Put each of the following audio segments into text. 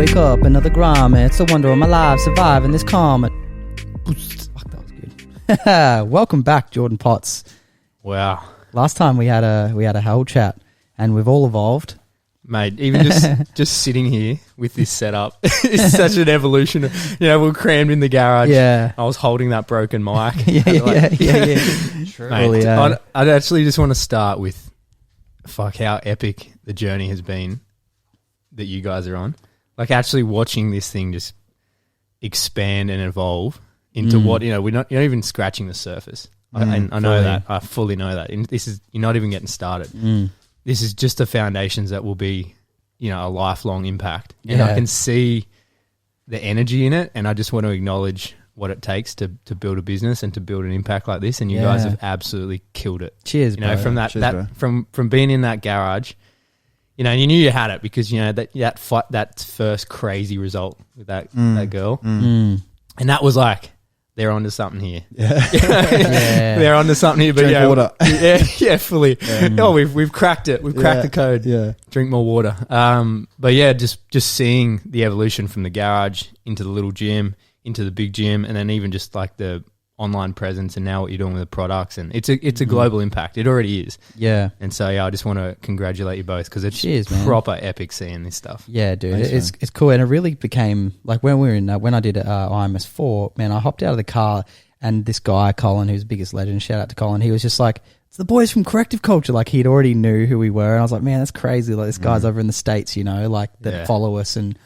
wake up, another gram. It's a wonder of my life, survive in this calm. Fuck, that was good. Welcome back, Jordan Potts. Wow. Last time we had a hell chat, and we've all evolved. Mate, even just sitting here with this setup is such an evolution. We're crammed in the garage. Yeah. I was holding that broken mic. Yeah. True. Mate, I'd actually just want to start with how epic the journey has been that you guys are on. Like actually watching this thing just expand and evolve into what, you're not even scratching the surface. I know that. I fully know that. And you're not even getting started. This is just the foundations that will be, a lifelong impact. And I can see the energy in it, and I just want to acknowledge what it takes to build a business and to build an impact like this. And you guys have absolutely killed it. Cheers, bro. From being in that garage, you knew you had it because that first crazy result with that girl, and that was like, they're onto something here. Yeah. They're onto something here. But drink water. Fully. Oh, we've cracked it. We've cracked the code. Yeah. Drink more water. But yeah, just seeing the evolution from the garage into the little gym, into the big gym, and then even just like the online presence and now what you're doing with the products, and it's a global impact. It already is. Yeah. And so I just want to congratulate you both because it's proper epic seeing this stuff. Yeah, dude. It's cool, and it really became like when we were in when I did IMS4, man, I hopped out of the car and this guy Colin, who's the biggest legend, shout out to Colin, he was just like, it's the boys from Corrective Culture. Like he'd already knew who we were, and I was like, man, that's crazy. Like this guy's over in the States, that follow us, and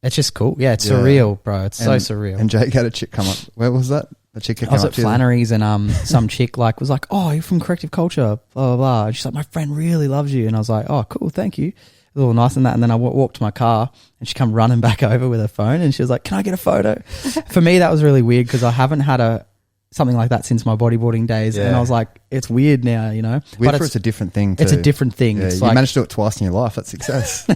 it's just cool. Yeah, it's surreal, bro. It's so surreal. And Jake had a chick come up. Where was that? I was at Flannery's, and some chick was like, oh, you're from Corrective Culture, blah, blah, blah. And she's like, my friend really loves you. And I was like, oh, cool, thank you. A little nice and that. And then I walked to my car, and she come running back over with her phone, and she was like, can I get a photo? For me, that was really weird because I haven't had something like that since my bodyboarding days. Yeah. And I was like, it's weird now, Weird, but it's a different thing too. It's a different thing. Yeah, you managed to do it twice in your life. That's success.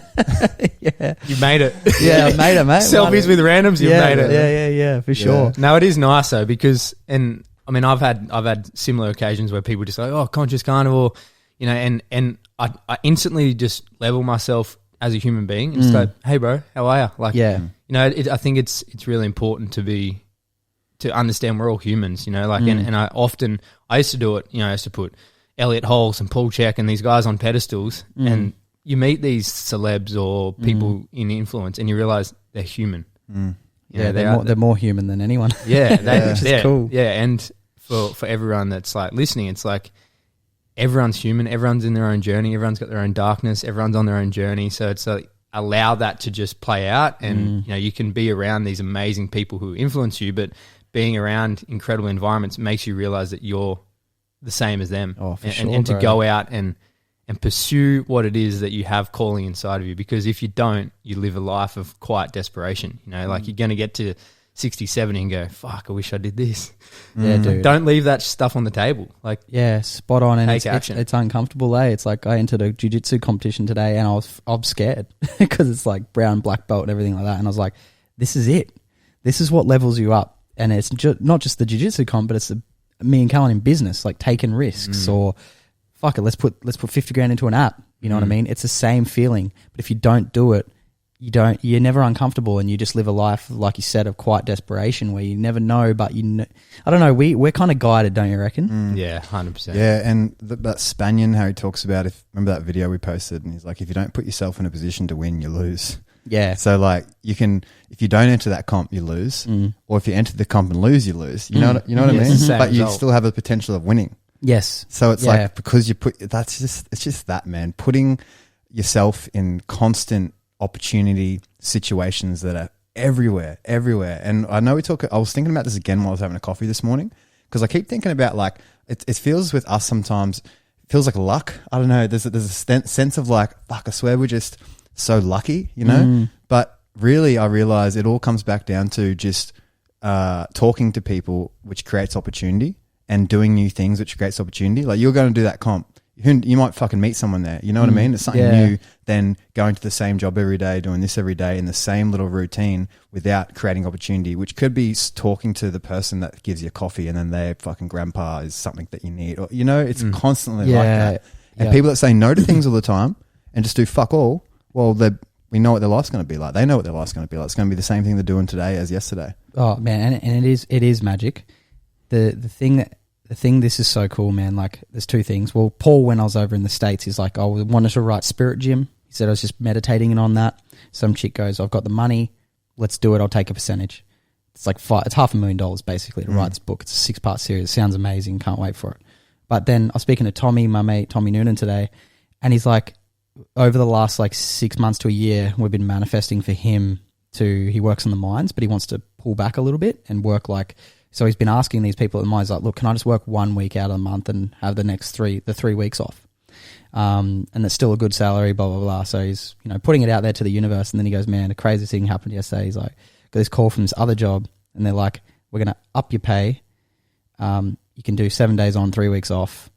Yeah. You made it. Yeah, I made it, mate. Selfies with randoms, you made it. Yeah, for sure. No, it is nice though because, and I mean, I've had similar occasions where people just like, oh, conscious carnivore, and I instantly just level myself as a human being and just go, hey bro, how are you? Like, I think it's really important to understand we're all humans, and I used to do it, I used to put Elliot Holmes and Paul Check and these guys on pedestals, and you meet these celebs or people in influence and you realize they're human. They're more human than anyone. Yeah. Which is cool. Yeah, and for everyone that's like listening, it's like everyone's human, everyone's in their own journey, everyone's got their own darkness, everyone's on their own journey, so it's like allow that to just play out, and you can be around these amazing people who influence you, but being around incredible environments makes you realize that you're the same as them. Oh, for sure, and to go out and pursue what it is that you have calling inside of you, because if you don't, you live a life of quiet desperation. Like you're going to get to 60, 70 and go, fuck, I wish I did this. Yeah, dude. Don't leave that stuff on the table. Like, yeah, spot on. And take action. It's uncomfortable, eh? It's like I entered a jiu-jitsu competition today and I'm scared because it's like brown, black belt and everything like that. And I was like, this is it. This is what levels you up. And it's not just the jiu-jitsu comp, but it's me and Callan in business, like taking risks or fuck it, let's put 50 grand into an app. You know what I mean? It's the same feeling. But if you don't do it, you're never uncomfortable, and you just live a life, like you said, of quiet desperation where you never know, but I don't know, we're kind of guided, don't you reckon? Yeah, 100%. Yeah, and that Spaniard, how he talks about, remember that video we posted, and he's like, if you don't put yourself in a position to win, you lose. Yeah. So like if you don't enter that comp, you lose, or if you enter the comp and lose, you lose. You know what I mean? But you still have the potential of winning. Yes. So it's like, because it's just that, man, putting yourself in constant opportunity situations that are everywhere. And I know I was thinking about this again while I was having a coffee this morning, because I keep thinking about like, it feels with us sometimes, it feels like luck. I don't know. There's a sense of like, fuck, I swear we're just so lucky, but really I realize it all comes back down to just talking to people, which creates opportunity, and doing new things, which creates opportunity. Like you're going to do that comp, you might fucking meet someone there, you know what I mean? It's something new than going to the same job every day, doing this every day in the same little routine without creating opportunity, which could be talking to the person that gives you coffee and then their fucking grandpa is something that you need, or it's constantly like that. And people that say no to things all the time and just do fuck all, well, they're we know what their life's going to be like. They know what their life's going to be like. It's going to be the same thing they're doing today as yesterday. Oh man, and it is magic. The thing, this is so cool, man. Like, there's two things. Well, Paul, when I was over in the States, he's like, I wanted to write Spirit Gym. He said I was just meditating on that. Some chick goes, I've got the money. Let's do it. I'll take a percentage. It's like it's $500,000 basically to write this book. It's a 6-part series. It sounds amazing. Can't wait for it. But then I was speaking to Tommy, my mate, Tommy Noonan today, and he's like, over the last like 6 months to a year, we've been manifesting for him he works on the mines, but he wants to pull back a little bit and work like, so he's been asking these people at the mines, like, look, can I just work 1 week out of the month and have the next 3 weeks off? And it's still a good salary, blah, blah, blah. So he's, putting it out there to the universe. And then he goes, man, the craziest thing happened yesterday. He's like, got this call from this other job and they're like, we're going to up your pay. You can do 7 days on, 3 weeks off.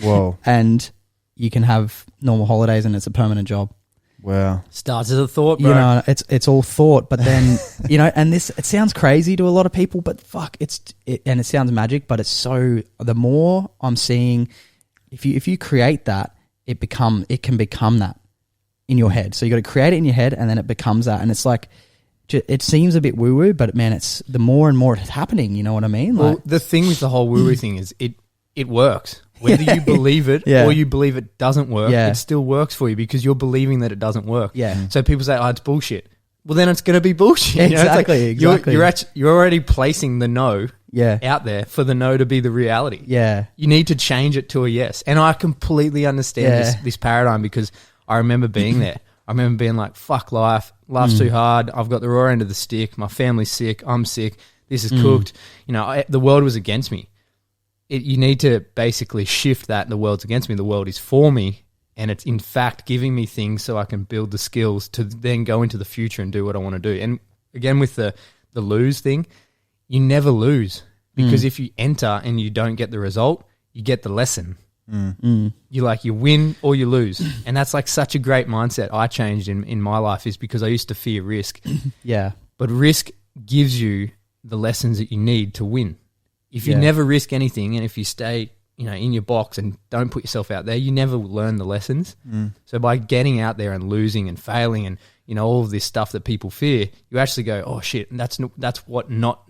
Whoa. And you can have normal holidays and it's a permanent job. Wow. Starts as a thought, bro. It's all thought, but then, and it sounds crazy to a lot of people, but fuck, and it sounds magic, but it's so, the more I'm seeing, if you create that, it can become that in your head. So you got to create it in your head and then it becomes that. And it's like, it seems a bit woo-woo, but man, it's the more and more it's happening, you know what I mean? Well, the thing with the whole woo-woo thing is it works. Whether you believe it or you believe it doesn't work, it still works for you because you're believing that it doesn't work. Yeah. So people say, oh, it's bullshit. Well, then it's going to be bullshit. Exactly. You're already placing the no out there for the no to be the reality. Yeah. You need to change it to a yes. And I completely understand this paradigm because I remember being there. I remember being like, fuck life. Life's too hard. I've got the raw end of the stick. My family's sick. I'm sick. This is cooked. The world was against me. You need to basically shift that the world's against me. The world is for me. And it's in fact giving me things so I can build the skills to then go into the future and do what I want to do. And again, with the lose thing, you never lose because if you enter and you don't get the result, you get the lesson. You win or you lose. And that's like such a great mindset I changed in my life is because I used to fear risk. Yeah. But risk gives you the lessons that you need to win. If you never risk anything and if you stay, in your box and don't put yourself out there, you never learn the lessons. So by getting out there and losing and failing and, all of this stuff that people fear, you actually go, oh shit, and that's what not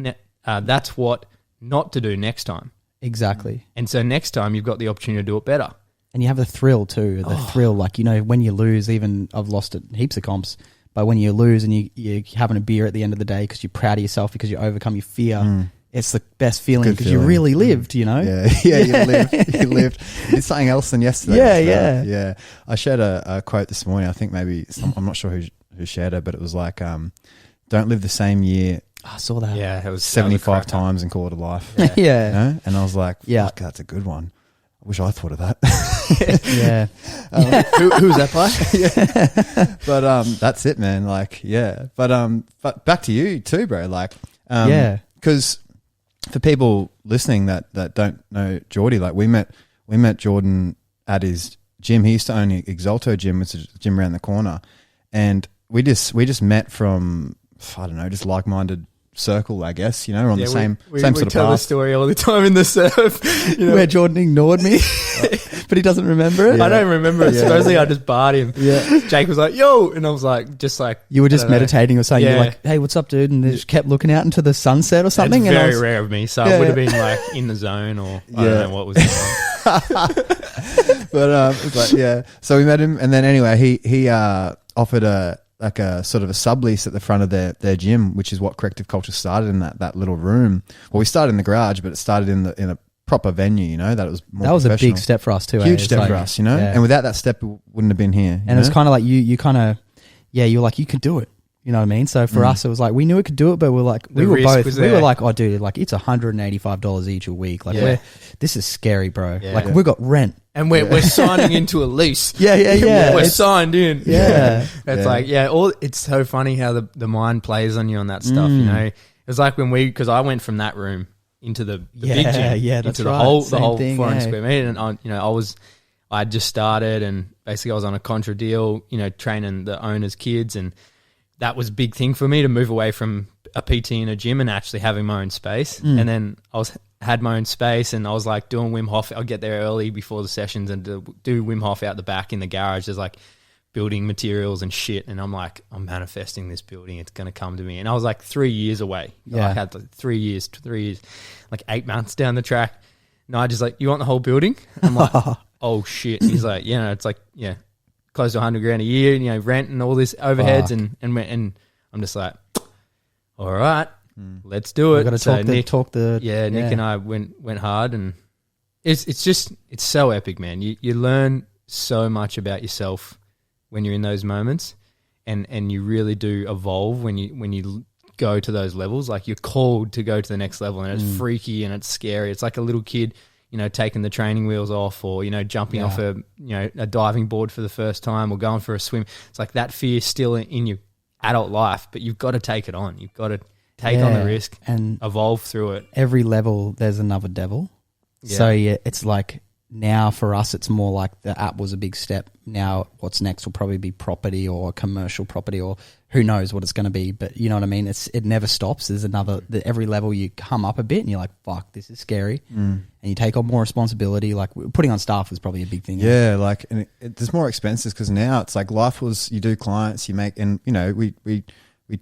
to do next time. Exactly. And so next time you've got the opportunity to do it better. And you have the thrill too, thrill, like, when you lose, even I've lost at heaps of comps, but when you lose and you're having a beer at the end of the day because you're proud of yourself because you overcome your fear, it's the best feeling because you really lived, Yeah, you lived. You lived. It's something else than yesterday. Yeah. I shared a quote this morning. I think maybe I'm not sure who shared it, but it was like, don't live the same year. I saw that. Yeah, it was 75 times and call it a life. Yeah. And I was like, fuck, that's a good one. I wish I thought of that. Yeah. Who's that by? But that's it, man. Like, yeah. But back to you too, bro. Like, because for people listening that don't know Geordie, like we met Jordan at his gym. He used to own Exalto gym, which is a gym around the corner, and we just met from, I don't know, just like-minded circle, I guess, on the same sort of path. We tell the story all the time in the surf, where Jordan ignored me, but he doesn't remember it. Yeah. I don't remember it. Supposedly I just barred him. Yeah. Jake was like, yo, and I was like, you were just meditating or something. You're like, hey, what's up, dude? And they just kept looking out into the sunset or something. It's very rare of me, so I would have been like in the zone or I don't know what was going on. But so we met him, and then anyway, he offered a sort of a sublease at the front of their gym, which is what Corrective Culture started in that little room. Well, we started in the garage, but it started in a proper venue, that it was more That was a big step for us too. Huge step for us, and without that step, we wouldn't have been here. And it's kind of like you kind of, you're like, you could do it. You know what I mean? So for us, it was like, we knew we could do it, but we're like, we were like, oh dude, like it's $185 each a week. Like this is scary, bro. Yeah. Like we've got rent. And we're signing into a lease. Yeah. We're signed in. Yeah. It's like, it's so funny how the mind plays on you on that stuff, It was like because I went from that room into the big gym. Yeah, that's into right. the whole thing, 400 square meter. And I just started and basically I was on a contra deal, training the owner's kids, and that was a big thing for me to move away from a PT in a gym and actually having my own space. And then I had my own space and I was like doing Wim Hof. I'll get there early before the sessions and do Wim Hof out the back in the garage. There's like building materials and shit, and I'm like, I'm manifesting this building. It's going to come to me. And I was like 3 years away. Yeah. I had like 3 years, like 8 months down the track. Nigel's like, you want the whole building? I'm like, oh shit. He's like, it's like, close to $100,000 a year, rent and all this overheads. And I'm just like, all right, let's do it. We've got to Nick and I went hard, and it's so epic, man. You learn so much about yourself when you're in those moments, and you really do evolve when you go to those levels. Like, you're called to go to the next level, and it's freaky and it's scary. It's like a little kid, taking the training wheels off, or jumping off a diving board for the first time, or going for a swim. It's like that fear still in your adult life, but you've got to take it on. You've got to take on the risk and evolve through it. Every level, there's another devil. Yeah. So it's like, now for us, it's more like the app was a big step. Now what's next will probably be property or commercial property, or who knows what it's going to be. But you know what I mean? It never stops. There's every level you come up a bit and you're like, fuck, this is scary. And you take on more responsibility. Like, putting on staff was probably a big thing. Yeah. Like, and there's more expenses, because now it's like life was, you do clients, you make, and we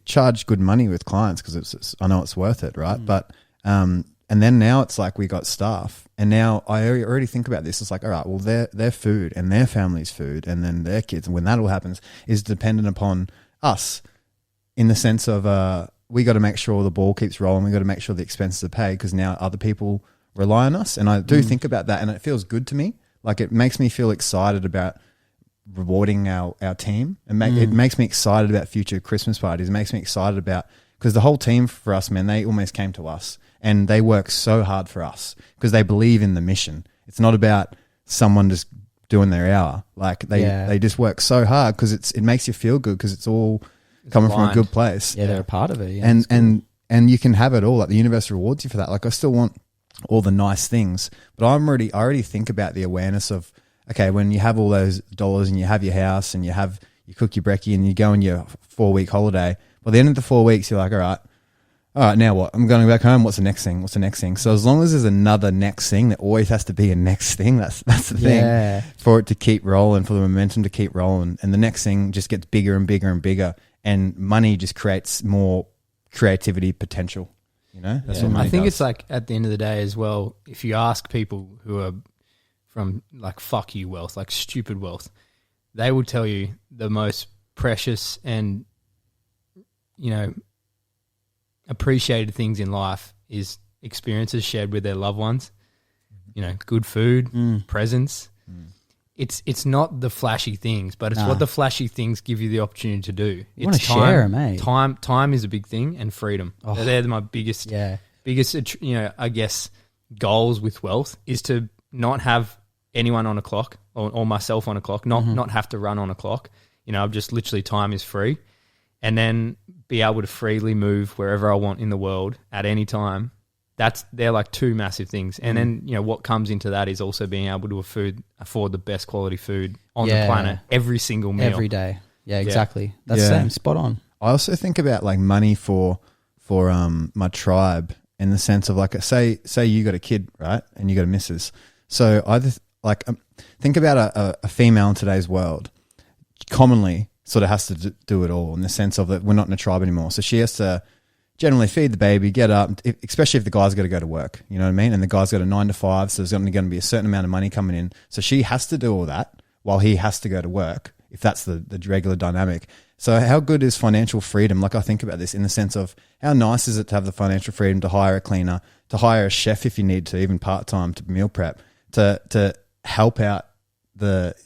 charge good money with clients because I know it's worth it. Right. But, and then now it's like we got staff, and now I already think about this. It's like, all right, well, their food and their family's food, and then their kids, and when that all happens, is dependent upon us, in the sense of we got to make sure the ball keeps rolling. We got to make sure the expenses are paid, because now other people rely on us. And I do think about that, and it feels good to me. Like, it makes me feel excited about rewarding our team, and it makes me excited about future Christmas parties. It makes me excited about, because the whole team for us, man, they almost came to us. And they work so hard for us because they believe in the mission. It's not about someone just doing their hour. Like, they just work so hard because it makes you feel good, because it's all coming from a good place. Yeah, they're a part of it. Yeah, and you can have it all. Like, the universe rewards you for that. Like, I still want all the nice things, but I already think about the awareness of, okay, when you have all those dollars and you have your house and you cook your brekkie and you go on your 4-week holiday. By the end of the 4 weeks, you're like, all right, now what? I'm going back home. What's the next thing? So as long as there's another next thing, there always has to be a next thing. That's the thing, for it to keep rolling, for the momentum to keep rolling. And the next thing just gets bigger and bigger and bigger, and money just creates more creativity potential. That's what money I think does. it's like, at the end of the day as well, if you ask people who are from like fuck you wealth, like stupid wealth, they will tell you the most precious and, appreciated things in life is experiences shared with their loved ones. Good food, presents. It's not the flashy things, but it's what the flashy things give you the opportunity to do. You want to share them, eh? Time is a big thing, and freedom. They're my biggest, I guess, goals with wealth, is to not have anyone on a clock, or myself on a clock, not have to run on a clock. I'm just literally, time is free. And then be able to freely move wherever I want in the world at any time. They're like two massive things. And then, what comes into that is also being able to afford the best quality food on the planet every single meal. Every day. Yeah, exactly. That's the same. Spot on. I also think about like money for my tribe, in the sense of, like, say you got a kid, right? And you got a missus. So think about a female in today's world commonly sort of has to do it all, in the sense of that we're not in a tribe anymore. So she has to generally feed the baby, get up, especially if the guy's got to go to work, you know what I mean? And the guy's got a 9 to 5, so there's only going to be a certain amount of money coming in. So she has to do all that while he has to go to work, if that's the regular dynamic. So how good is financial freedom? Like, I think about this in the sense of, how nice is it to have the financial freedom to hire a cleaner, to hire a chef if you need to, even part-time, to meal prep, to help out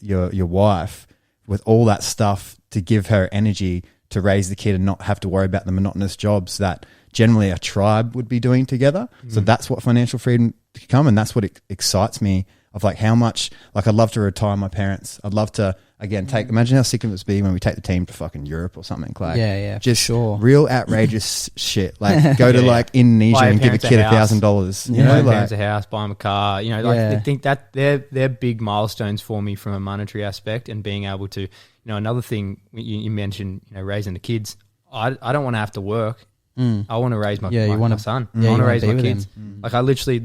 your wife with all that stuff, to give her energy to raise the kid and not have to worry about the monotonous jobs that generally a tribe would be doing together. So that's what financial freedom can come, and that's what excites me, of like how much, like, I'd love to retire my parents. I'd love to, again, imagine how sick it would be when we take the team to fucking Europe or something, like, just real outrageous shit, like go to like Indonesia and give a kid $1,000. You know, buy parents a house, buy them a car. I think that they're big milestones for me from a monetary aspect, and being able to, another thing you mentioned, raising the kids. I don't want to have to work. I want to raise my son. I want to raise my kids. Like, I literally,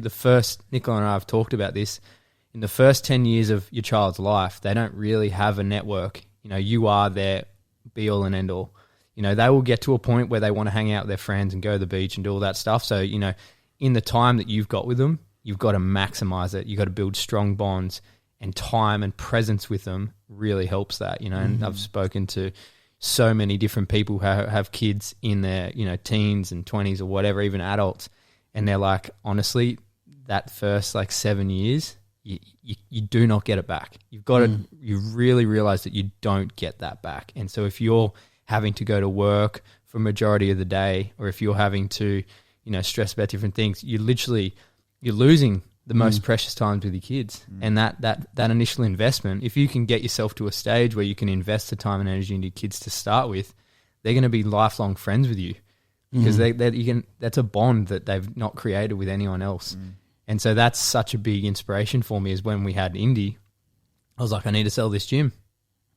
Nicola and I have talked about this. In the first 10 years of your child's life, they don't really have a network, You know, you are their be all and end all. You know, they will get to a point where they want to hang out with their friends and go to the beach and do all that stuff. So, you know, in the time that you've got with them, you've got to maximize it. You've got to build strong bonds, and time and presence with them really helps that, you know. And I've spoken to so many different people who have kids in their, you know, teens and 20s or whatever, even adults. And they're like, honestly, that first like 7 years, you do not get it back. You've got to, you really realize that you don't get that back. And so if you're having to go to work for majority of the day, or if you're having to, you know, stress about different things, you're losing the most precious times with your kids. And that initial investment, if you can get yourself to a stage where you can invest the time and energy into your kids to start with, they're going to be lifelong friends with you, because that's a bond that they've not created with anyone else. And so that's such a big inspiration for me, is when we had Indy, I was like, I need to sell this gym.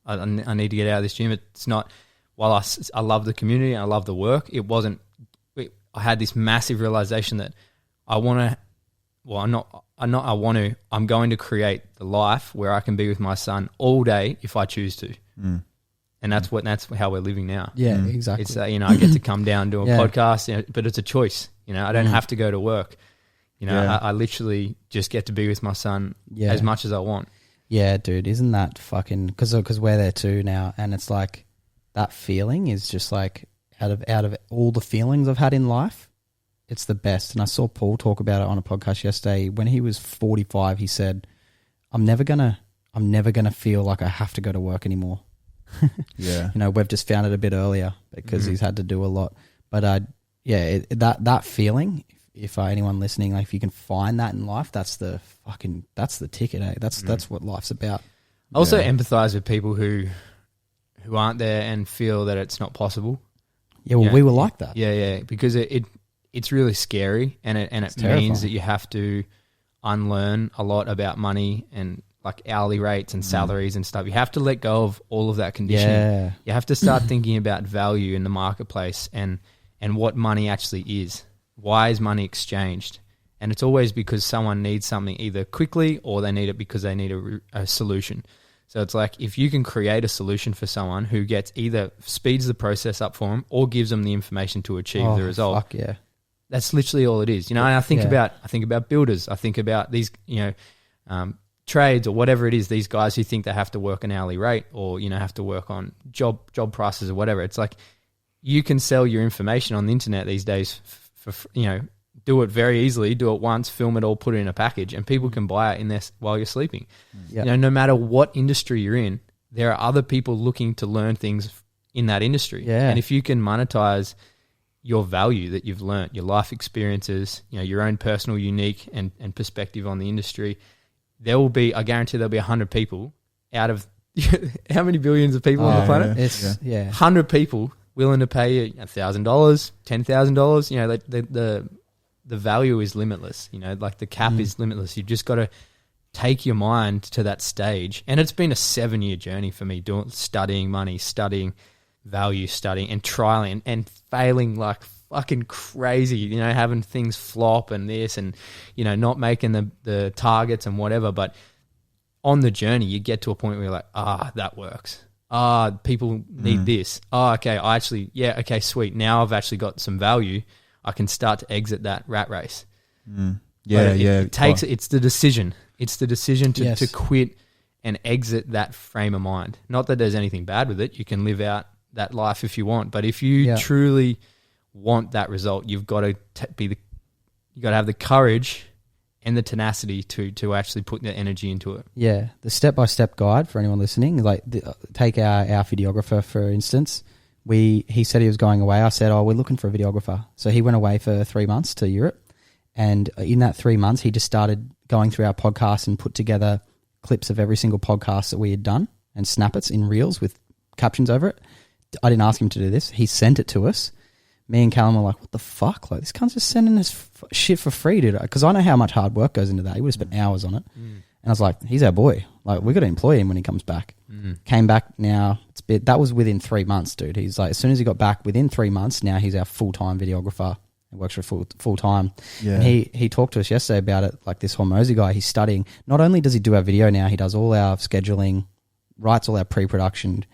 I need to get out of this gym. It's not, while I love the community and I love the work, I had this massive realization that I'm going to create the life where I can be with my son all day if I choose to. And that's how we're living now. Yeah, exactly. It's you know, I get to come down, do a podcast, you know, but it's a choice. You know, I don't have to go to work. You know, I literally just get to be with my son as much as I want. Yeah, dude, isn't that fucking, because we're there too now, and it's like that feeling is just like out of all the feelings I've had in life, it's the best. And I saw Paul talk about it on a podcast yesterday. When he was 45, he said, I'm never gonna feel like I have to go to work anymore. Yeah. You know, we've just found it a bit earlier because he's had to do a lot. But that feeling, if anyone listening, like if you can find that in life, that's the ticket, eh? That's what life's about. I also empathize with people who aren't there and feel that it's not possible. Yeah, well, we were like that. Yeah, because it's really scary, and it means that you have to unlearn a lot about money and like hourly rates and salaries and stuff. You have to let go of all of that conditioning. Yeah. You have to start thinking about value in the marketplace and what money actually is. Why is money exchanged? And it's always because someone needs something either quickly, or they need it because they need a solution. So it's like, if you can create a solution for someone who gets either speeds the process up for them or gives them the information to achieve the result. Fuck yeah. That's literally all it is. You know, and I think about builders. I think about these, you know, trades or whatever it is, these guys who think they have to work an hourly rate, or, you know, have to work on job prices or whatever. It's like, you can sell your information on the internet these days for you know, do it very easily, do it once, film it all, put it in a package, and people can buy it in there while you're sleeping. You know, no matter what industry you're in, there are other people looking to learn things in that industry. And if you can monetize your value that you've learned, your life experiences, you know, your own personal unique and perspective on the industry, I guarantee there'll be 100 people out of how many billions of people on the planet? 100 people willing to pay you $1,000, $10,000. You know, the value is limitless. You know, like the cap is limitless. You've just got to take your mind to that stage. And it's been a 7-year journey for me, studying money, studying value, studying and trialing and failing like fucking crazy, you know, having things flop and this and, you know, not making the targets and whatever. But on the journey, you get to a point where you're like, that works. People need this. Okay, sweet. Now I've actually got some value. I can start to exit that rat race. It's the decision. It's the decision to quit and exit that frame of mind. Not that there's anything bad with it. You can live out that life if you want, but if you truly want that result, you've got to have the courage and the tenacity to actually put the energy into it. Yeah, the step-by-step guide for anyone listening, like take our videographer for instance. He said he was going away. I said, we're looking for a videographer. So he went away for 3 months to Europe, and in that 3 months, he just started going through our podcast and put together clips of every single podcast that we had done and snippets in reels with captions over it. I didn't ask him to do this. He sent it to us. Me and Callum were like, what the fuck? Like, this cunt's just sending us shit for free, dude. Because I know how much hard work goes into that. He would have spent hours on it. And I was like, he's our boy. Like, we got to employ him when he comes back. Came back now. That was within 3 months, dude. He's like, as soon as he got back, within 3 months, now he's our full-time videographer. He works for full-time. Yeah. And he talked to us yesterday about it, like this Hormozy guy. He's studying. Not only does he do our video now, he does all our scheduling, writes all our pre-production,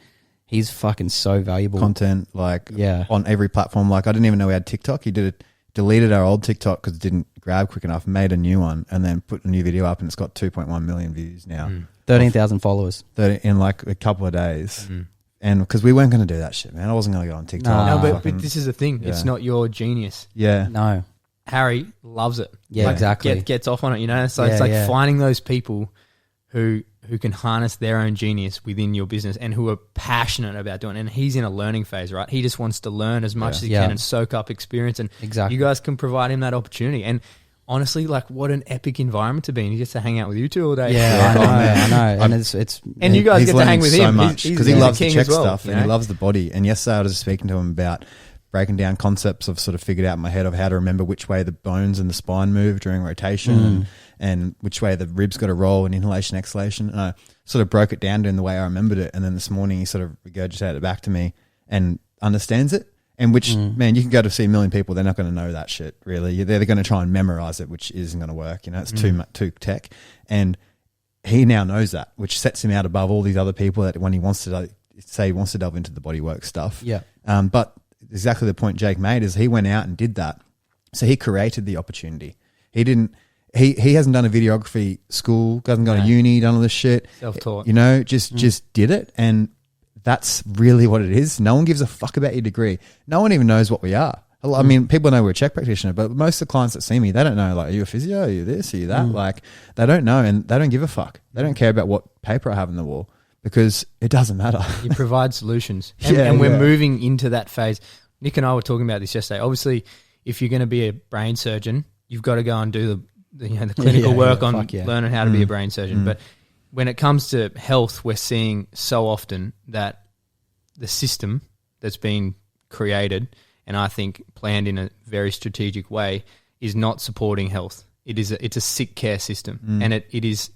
He's fucking so valuable. Content, like, on every platform. Like, I didn't even know we had TikTok. He deleted our old TikTok because it didn't grab quick enough, made a new one, and then put a new video up, and it's got 2.1 million views now. 13,000 followers. In like a couple of days. And because we weren't going to do that shit, man. I wasn't going to go on TikTok. No, but this is the thing. Yeah. It's not your genius. Yeah. No. Harry loves it. Yeah, exactly. Gets off on it, you know? So it's like finding those people who can harness their own genius within your business and who are passionate about doing it. And he's in a learning phase, right? He just wants to learn as much as he can and soak up experience. And you guys can provide him that opportunity. And honestly, like, what an epic environment to be in. He gets to hang out with you two all day. Yeah, I know. And you guys get to hang with him so much because he loves the check stuff you know? And he loves the body. And yesterday I was just speaking to him about breaking down concepts I've sort of figured out in my head of how to remember which way the bones and the spine move during rotation and which way the ribs got to roll in inhalation, exhalation. And I sort of broke it down in the way I remembered it. And then this morning he sort of regurgitated it back to me and understands it. And which, man, you can go to see a million people, they're not going to know that shit, really. They're going to try and memorize it, which isn't going to work. You know, it's too tech. And he now knows that, which sets him out above all these other people that when he wants to, say he wants to delve into the bodywork stuff. Yeah. But exactly the point Jake made is he went out and did that. So he created the opportunity. He hasn't done a videography school, hasn't gone to uni, done all this shit. Self-taught. You know, just did it. And that's really what it is. No one gives a fuck about your degree. No one even knows what we are. I mean, people know we're a check practitioner, but most of the clients that see me, they don't know, like, are you a physio? Are you this? Are you that? Like, they don't know, and they don't give a fuck. They don't care about what paper I have in the wall because it doesn't matter. You provide solutions. And we're moving into that phase. Nick and I were talking about this yesterday. Obviously, if you're going to be a brain surgeon, you've got to go and do the clinical work on learning how to be a brain surgeon. But when it comes to health, we're seeing so often that the system that's been created and I think planned in a very strategic way is not supporting health. It's a sick care system and it is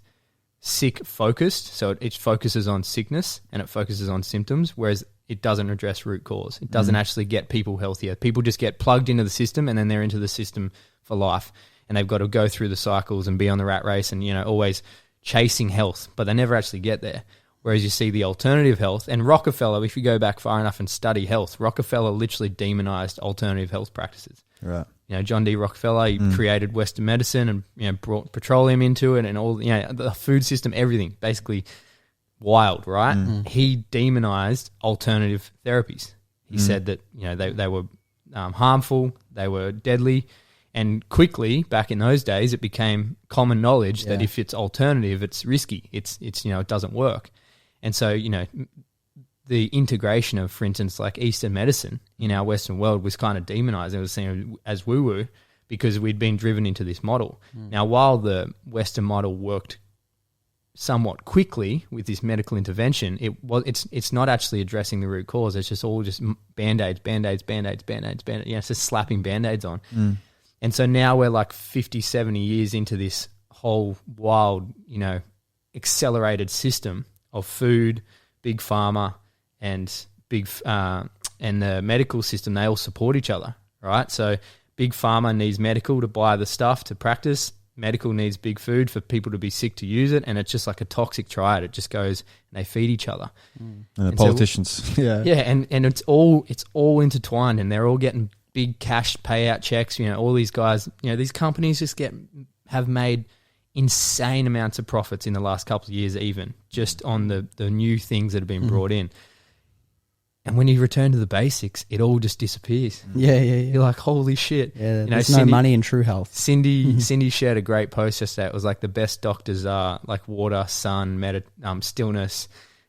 sick focused. So it focuses on sickness and it focuses on symptoms, whereas it doesn't address root cause. It doesn't actually get people healthier. People just get plugged into the system and then they're into the system for life and they've got to go through the cycles and be on the rat race and, you know, always chasing health, but they never actually get there. Whereas you see the alternative health, and Rockefeller, if you go back far enough and study health, Rockefeller literally demonized alternative health practices. Right. You know, John D. Rockefeller, he created Western medicine and, you know, brought petroleum into it and all, you know, the food system, everything, basically wild, right? He demonized alternative therapies. He said that, you know, they were harmful, they were deadly. And quickly, back in those days, it became common knowledge that if it's alternative, it's risky. It's you know, it doesn't work. And so, you know, the integration of, for instance, like Eastern medicine in our Western world was kind of demonized. It was seen as woo-woo because we'd been driven into this model. Now, while the Western model worked somewhat quickly with this medical intervention, it's not actually addressing the root cause. It's just all just band-aids. You know, it's just slapping band-aids on. And so now we're like 50, 70 years into this whole wild, you know, accelerated system of food, big pharma, and and the medical system. They all support each other, right? So big pharma needs medical to buy the stuff to practice. Medical needs big food for people to be sick to use it, and it's just like a toxic triad. It just goes and they feed each other. And the politicians, and it's all intertwined, and they're all getting big cash payout checks. You know, all these guys, you know, these companies just have made insane amounts of profits in the last couple of years, even just on the new things that have been brought in. And when you return to the basics, it all just disappears. You're like, holy shit. Yeah, you know, there's no money in true health. Cindy shared a great post yesterday. It was like the best doctors are like water, sun, stillness,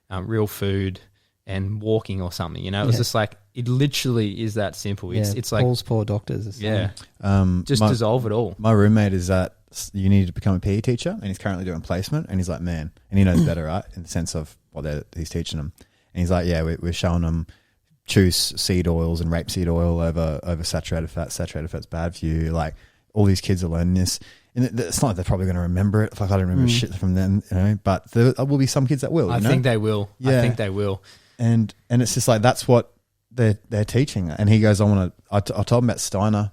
real food, and walking or something. You know, it was just like, it literally is that simple. It's like Paul's poor doctors. Dissolve it all. My roommate is at uni to become a PE teacher, and he's currently doing placement. And he's like, man, and he knows better, right? In the sense of what he's teaching them. And he's like, yeah, we're showing them choose seed oils and rapeseed oil over saturated fat. Saturated fat's bad for you. Like, all these kids are learning this. And it's not like they're probably going to remember it. Like, I don't remember shit from them, you know. But there will be some kids that will. I think they will. Yeah. I think they will. And it's just like, that's what they're teaching. And he goes, I told him about Steiner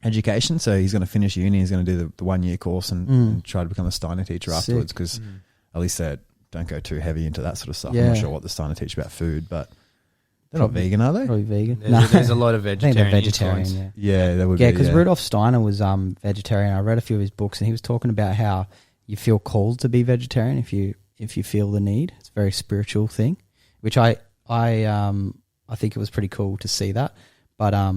education. So he's going to finish uni. He's going to do the 1 year course and try to become a Steiner teacher afterwards. Because at least they don't go too heavy into that sort of stuff. I'm not sure what the Steiner teach about food, but They're not vegan, are they? Probably vegan. There's a lot of I think vegetarian they're vegetarian. influence. Yeah, That would yeah, be. because Rudolf Steiner was vegetarian. I read a few of his books, and he was talking about how you feel called to be vegetarian if you feel the need. It's a very spiritual thing, which I think it was pretty cool to see that. But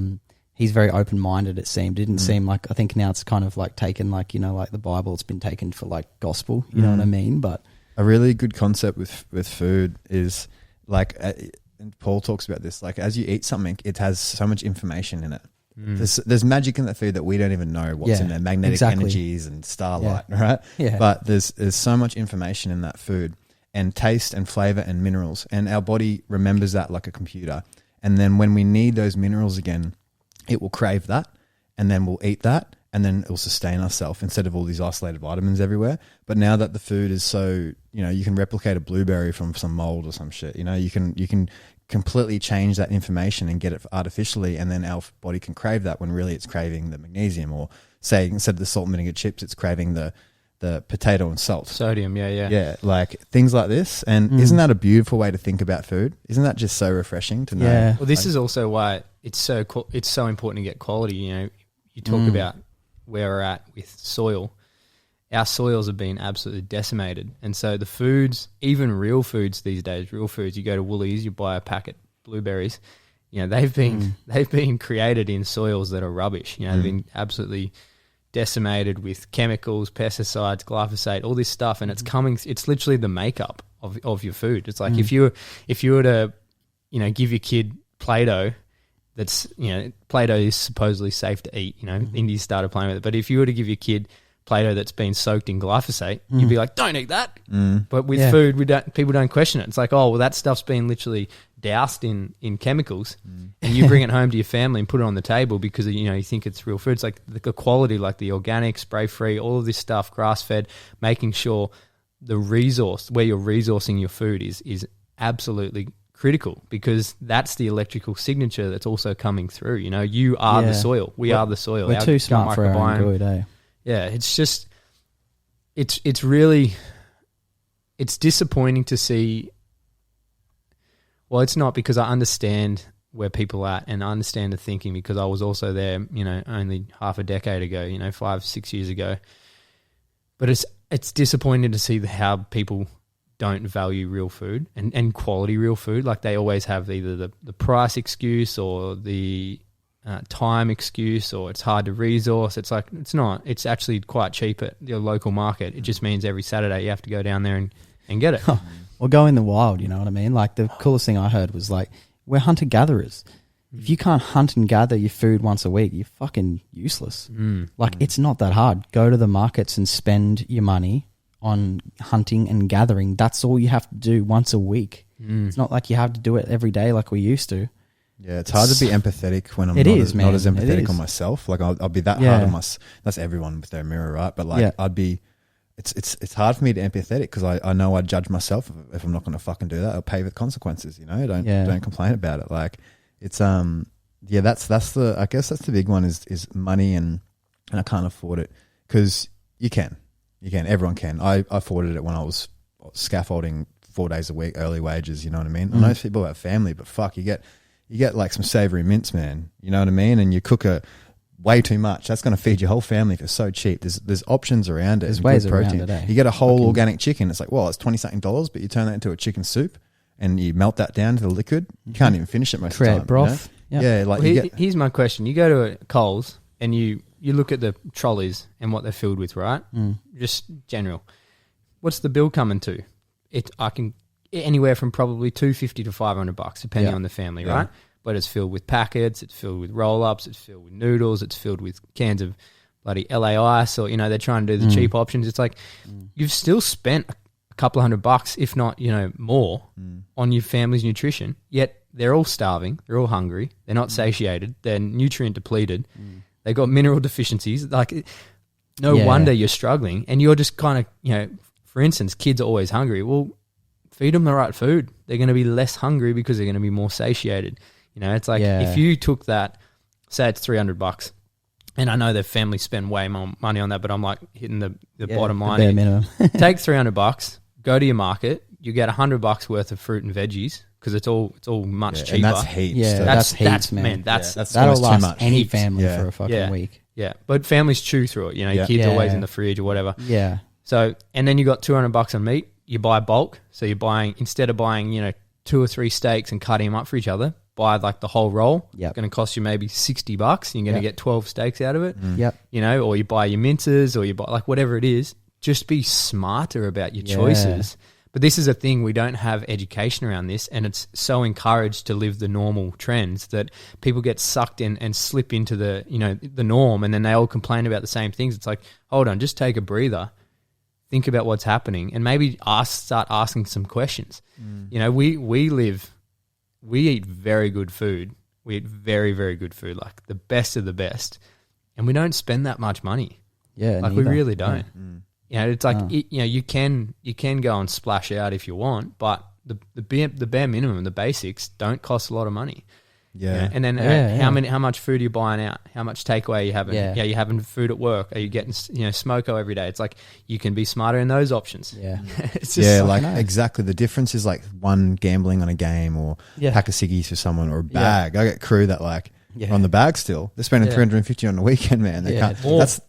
he's very open minded. It seemed didn't seem like, I think now it's kind of like taken like, you know, like the Bible. It's been taken for like gospel. You know what I mean? But a really good concept with food is like, and Paul talks about this, like as you eat something, it has so much information in it. There's magic in that food that we don't even know what's in there, magnetic energies and starlight, right? Yeah. But there's so much information in that food, and taste and flavor and minerals, and our body remembers that like a computer. And then when we need those minerals again, it will crave that, and then we'll eat that, and then it will sustain ourselves instead of all these isolated vitamins everywhere. But now that the food is so, you know, you can replicate a blueberry from some mold or some shit, you know, you can completely change that information and get it artificially, and then our body can crave that when really it's craving the magnesium, or say instead of the salt and vinegar chips, it's craving the potato and salt. Sodium, yeah. Yeah, like things like this. And isn't that a beautiful way to think about food? Isn't that just so refreshing to know? Yeah. Well, this is also why it's so important to get quality. You know, you talk about where we're at with soil. Our soils have been absolutely decimated. And so the foods, even real foods these days, you go to Woolies, you buy a packet of blueberries, you know, they've been created in soils that are rubbish. You know, they've been absolutely decimated with chemicals, pesticides, glyphosate, all this stuff, and it's literally the makeup of your food. It's like if you were to, you know, give your kid Play-Doh, that's, you know, Play-Doh is supposedly safe to eat, you know, India started playing with it, but if you were to give your kid Play-Doh that's been soaked in glyphosate, you'd be like, don't eat that. But with food, people don't question it. It's like, oh, well, that stuff's been literally doused in chemicals, and you bring it home to your family and put it on the table because, you know, you think it's real food. It's like the quality, like the organic, spray-free, all of this stuff, grass-fed, making sure the resource, where you're resourcing your food is absolutely critical, because that's the electrical signature that's also coming through. You know, you are the soil. We are the soil. We're too smart for our own good, eh? Yeah, it's just, it's really, it's disappointing to see. Well, it's not, because I understand where people are at, and I understand the thinking, because I was also there, you know, only half a decade ago, you know, 5-6 years ago. But it's disappointing to see how people don't value real food and quality real food. Like they always have either the price excuse or the time excuse, or it's hard to resource. It's like, it's not. It's actually quite cheap at your local market. It just means every Saturday you have to go down there and get it. Or go in the wild, you know what I mean? Like the coolest thing I heard was like, we're hunter-gatherers. If you can't hunt and gather your food once a week, you're fucking useless. Like it's not that hard. Go to the markets and spend your money on hunting and gathering. That's all you have to do once a week. It's not like you have to do it every day like we used to. Yeah, it's hard to be empathetic when I'm not as empathetic on myself. Like I'll be that hard on myself. That's everyone with their mirror, right? But like I'd be, it's hard for me to be empathetic, because I know I'd judge myself if I'm not going to fucking do that. I'll pay the consequences, you know. Don't complain about it. Like it's that's the, I guess that's the big one is money, and I can't afford it, because you can, everyone can. I afforded it when I was scaffolding 4 days a week, early wages. You know what I mean? I know people have family, but fuck, you get like some savory mince, man. You know what I mean? And you cook way too much. That's going to feed your whole family if it's so cheap. There's options around it. There's ways around it. You get a whole organic chicken. It's like, well, it's $20-something, but you turn that into a chicken soup and you melt that down to the liquid. You can't even finish it most of the time. Create broth. You know? Yeah, like here's my question. You go to Coles and you look at the trolleys and what they're filled with, right? Just general. What's the bill coming to? I can anywhere from probably $250 to $500, depending on the family, right? But it's filled with packets, it's filled with roll-ups, it's filled with noodles, it's filled with cans of bloody LA Ice, or, you know, they're trying to do the cheap options. It's like you've still spent a couple $100, if not, you know, more on your family's nutrition, yet they're all starving, they're all hungry, they're not satiated, they're nutrient depleted, they've got mineral deficiencies. Like, no wonder you're struggling, and you're just kind of, you know, for instance, kids are always hungry. Well, feed them the right food. They're going to be less hungry because they're going to be more satiated. You know, it's like if you took that, say it's $300, and I know their family spend way more money on that, but I'm like hitting the bottom line. Minimum. Take $300, go to your market, you get $100 worth of fruit and veggies, because it's all much cheaper. And that's heaps. Yeah, so that's heaps, man. That's that'll almost too last much. any Heaps. family Yeah. for a fucking week. Yeah, but families chew through it. You know, your kids Yeah. always in the fridge or whatever. Yeah. So, and then you got $200 on meat. You buy bulk, so you're buying, instead of buying 2 or 3 steaks and cutting them up for each other, buy like the whole roll. Yep. It's going to cost you maybe $60. You're going to get 12 steaks out of it. Yep. Or you buy your minces, or you buy like whatever it is. Just be smarter about your choices. But this is a thing, we don't have education around this, and it's so encouraged to live the normal trends that people get sucked in and slip into the the norm, and then they all complain about the same things. It's like, hold on, just take a breather, think about what's happening, and maybe start asking some questions. We eat very good food. We eat very, very good food, like the best of the best, and we don't spend that much money. Yeah, like neither. we really don't. Yeah. It's like you can go and splash out if you want, but the bare minimum, the basics, don't cost a lot of money. Yeah. And then how much food are you buying out? How much takeaway are you having? Yeah. You're having food at work. Are you getting smoko every day? It's like you can be smarter in those options. Yeah. It's just exactly. The difference is like one gambling on a game or pack of ciggies for someone or a bag. I get crew that like on the bag still. They're spending $350 on the weekend, man. They can't. That's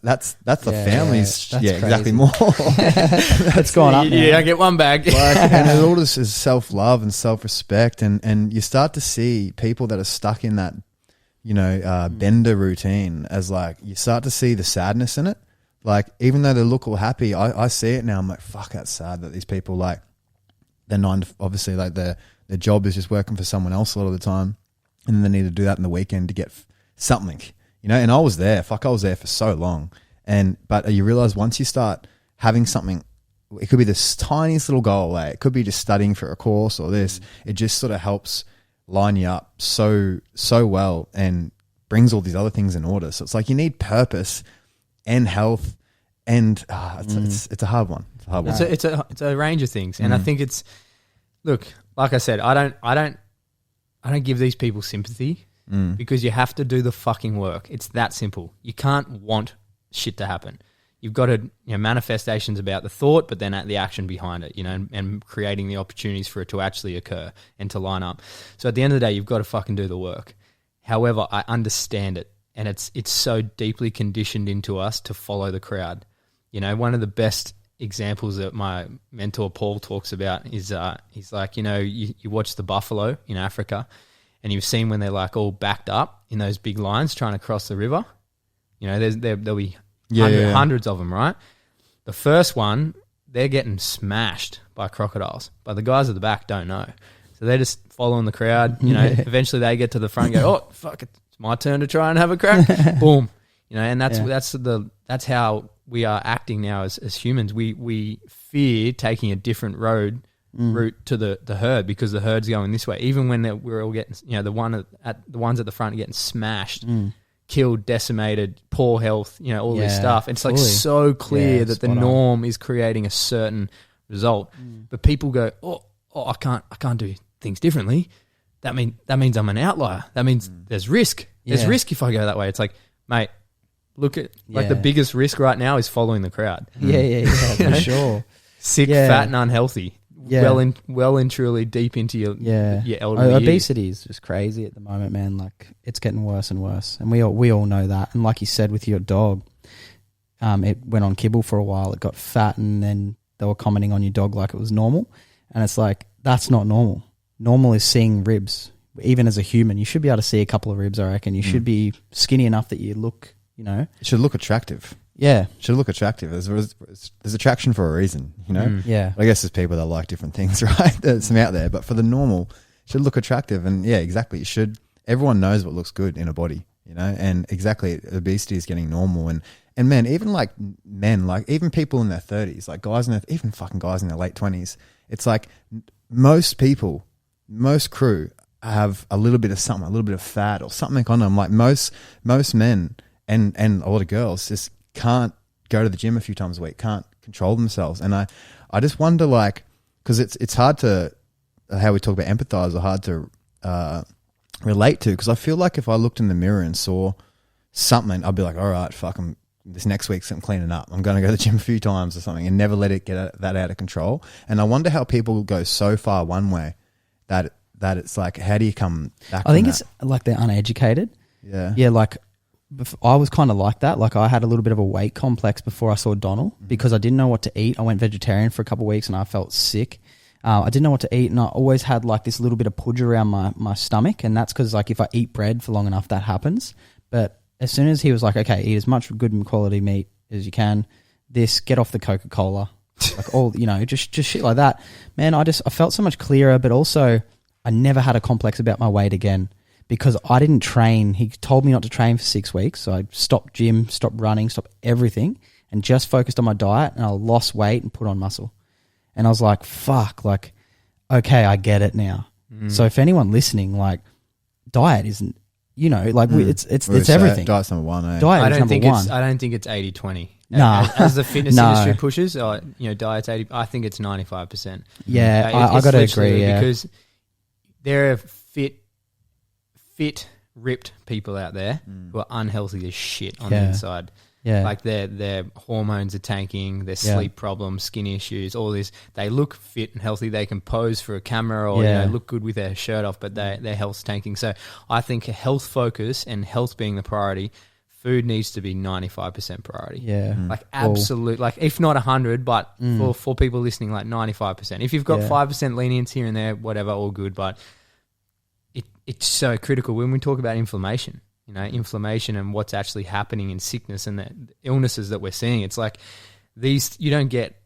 the families. That's exactly more. That's gone up. Yeah, I get one bag. And all this is self-love and self-respect, and you start to see people that are stuck in that bender routine as like, you start to see the sadness in it. Like, even though they look all happy, I see it now. I'm like, fuck, that's sad that these people, like, obviously like their job is just working for someone else a lot of the time, and then they need to do that in the weekend to get something, and I was there for so long. But you realize once you start having something, it could be this tiniest little goal, like it could be just studying for a course or this, it just sort of helps line you up so well and brings all these other things in order. So it's like you need purpose and health, and it's a hard one. It's a hard one. It's a range of things, and I think look, like I said, I don't give these people sympathy because you have to do the fucking work. It's that simple. You can't want shit to happen. You've got to manifestations about the thought, but then the action behind it, and creating the opportunities for it to actually occur and to line up. So at the end of the day, you've got to fucking do the work. However, I understand it, and it's so deeply conditioned into us to follow the crowd. One of the best examples that my mentor Paul talks about is he's like, you watch the buffalo in Africa, and you've seen when they're like all backed up in those big lines trying to cross the river. There'll be hundreds of them, right? The first one, they're getting smashed by crocodiles, but the guys at the back don't know. So they're just following the crowd. Eventually they get to the front and go, oh, fuck, it's my turn to try and have a crack. Boom. And that's how we are acting now as humans. We fear taking a different route to the herd because the herd's going this way. Even when we're all getting, the ones at the front are getting smashed, killed, decimated, poor health, all this stuff. It's like so clear that the norm is creating a certain result. But people go, oh, I can't do things differently. That means I'm an outlier. That means there's risk. There's risk if I go that way. It's like, mate, look at the biggest risk right now is following the crowd. Yeah, for sure. Sick, fat, and unhealthy. Yeah. Well and truly deep into your elderly obesity years. is just crazy at the moment, man. Like, it's getting worse and worse, and we all know that. And like you said with your dog, it went on kibble for a while. It got fat, and then they were commenting on your dog like it was normal, and it's like, that's not normal. Normal is seeing ribs. Even as a human, you should be able to see a couple of ribs, I reckon. You should be skinny enough that you look, It should look attractive. Yeah. It should look attractive. There's attraction for a reason, Yeah. I guess there's people that like different things, right? There's some out there. But for the normal, it should look attractive. And yeah, exactly. Everyone knows what looks good in a body, and exactly, obesity is getting normal. And man, even like men, like even people in their 30s, like even fucking guys in their late 20s, it's like most crew have a little bit of something, a little bit of fat or something on them. Like most men and a lot of girls just can't go to the gym a few times a week, can't control themselves. And I just wonder, like, because it's hard to, how we talk about empathize, or hard to relate to, because I feel like if I looked in the mirror and saw something, I'd be like, all right, fuck, this next week's I'm cleaning up. I'm going to go to the gym a few times or something, and never let it get that out of control. And I wonder how people go so far one way that that it's like, how do you come back? I think it's like they're uneducated. Yeah. Like I was kind of like that. Like I had a little bit of a weight complex before I saw Donald because I didn't know what to eat. I went vegetarian for a couple of weeks and I felt sick. I didn't know what to eat, and I always had like this little bit of pudge around my stomach, and that's because like if I eat bread for long enough, that happens. But as soon as he was like, okay, eat as much good quality meat as you can, get off the Coca-Cola, like all, just shit like that. Man, I felt so much clearer, but also I never had a complex about my weight again because I didn't train. He told me not to train for 6 weeks, so I stopped gym, stopped running, stopped everything, and just focused on my diet, and I lost weight and put on muscle. And I was like, fuck, like, okay, I get it now. So if anyone listening, like, diet isn't, it's everything. Diet's number one, eh? Diet is number one. I don't think it's 80-20. No. As the fitness industry pushes, diet's 80, I think it's 95%. Yeah, I got to agree, because there are fit, ripped people out there who are unhealthy as shit on the inside. Yeah. Like their hormones are tanking, their sleep problems, skin issues, all this. They look fit and healthy. They can pose for a camera or look good with their shirt off, but their health's tanking. So I think a health focus and health being the priority, food needs to be 95% priority. Yeah. Like absolute, like if not 100, but for people listening, like 95%. If you've got 5% lenience here and there, whatever, all good. But it's so critical when we talk about inflammation. Inflammation and what's actually happening in sickness and the illnesses that we're seeing. It's like you don't get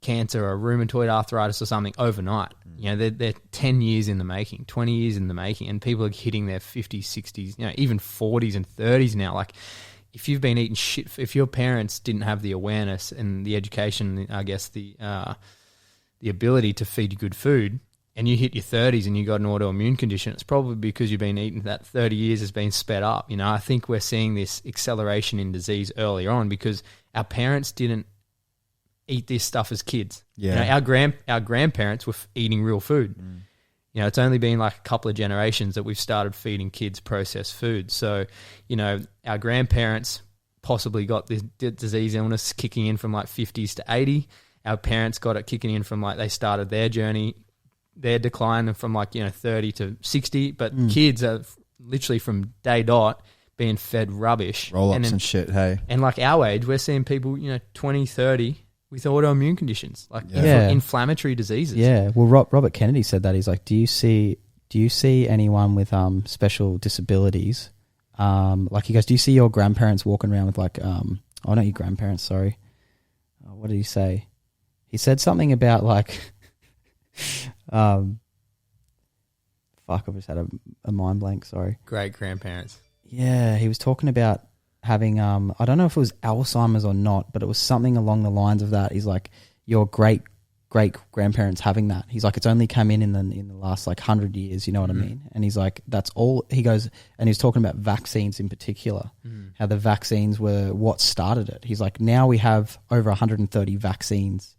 cancer or rheumatoid arthritis or something overnight. They're 10 years in the making, 20 years in the making, and people are hitting their 50s, 60s, even 40s and 30s now. Like if you've been eating shit, if your parents didn't have the awareness and the education, I guess the ability to feed you good food, and you hit your 30s and you got an autoimmune condition, it's probably because you've been eating that 30 years has been sped up. I think we're seeing this acceleration in disease earlier on because our parents didn't eat this stuff as kids. Yeah. Our grandparents were eating real food. It's only been like a couple of generations that we've started feeding kids processed food. So, our grandparents possibly got this disease illness kicking in from like 50s to 80. Our parents got it kicking in from like they started their journey, their decline from like 30 to 60, but kids are literally from day dot being fed rubbish, roll-ups and shit. Hey, and like our age, we're seeing people 20, 30 with autoimmune conditions, like inflammatory diseases. Yeah, well, Robert Kennedy said that. He's like, do you see anyone with special disabilities? Like he goes, do you see your grandparents walking around with like not your grandparents, sorry. What did he say? He said something about like fuck, I've just had a mind blank, sorry. Great grandparents. Yeah, he was talking about having I don't know if it was Alzheimer's or not, but it was something along the lines of that. He's like, your great grandparents having that. He's like, it's only come in the last like 100 years, you know what I mean? And he's like, that's all. He goes, and he's talking about vaccines in particular, how the vaccines were what started it. He's like, now we have over 130 vaccines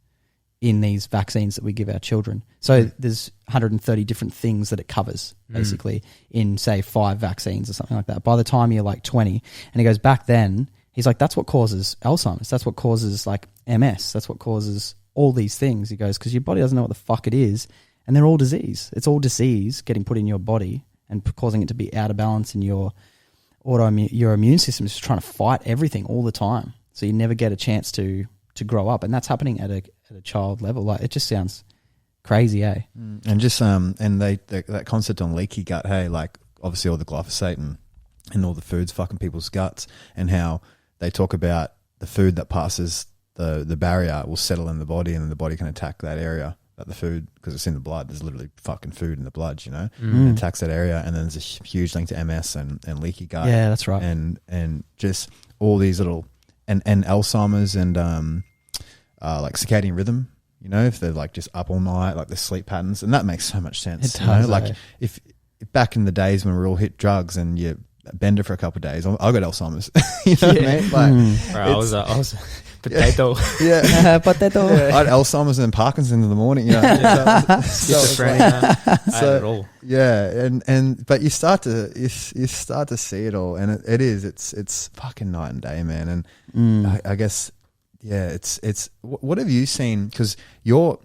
in these vaccines that we give our children. So there's 130 different things that it covers, basically, in, say, 5 vaccines or something like that. By the time you're like 20, and he goes, back then, he's like, that's what causes Alzheimer's. That's what causes like MS. That's what causes all these things. He goes, because your body doesn't know what the fuck it is, and they're all disease. It's all disease getting put in your body and causing it to be out of balance, and your immune system is just trying to fight everything all the time. So you never get a chance to grow up, and that's happening at a child level. Like, it just sounds crazy, eh? And just and that concept on leaky gut, hey, like obviously all the glyphosate and all the foods fucking people's guts, and how they talk about the food that passes the barrier will settle in the body, and then the body can attack that area that the food, because it's in the blood. There's literally fucking food in the blood, It attacks that area, and then there's a huge link to MS and leaky gut. Yeah, that's right. And just all these little and Alzheimer's and like circadian rhythm, if they're like just up all night, like the sleep patterns, and that makes so much sense. It does, like if back in the days when we all hit drugs and you bender for a couple of days, I got Alzheimer's. You know what I mean? Like, I was potato. Yeah, potato. I had Alzheimer's and Parkinson's in the morning. Schizophrenia. Yeah, but you start to see it all, and it's fucking night and day, man. And I guess. Yeah, it's what have you seen? Because you're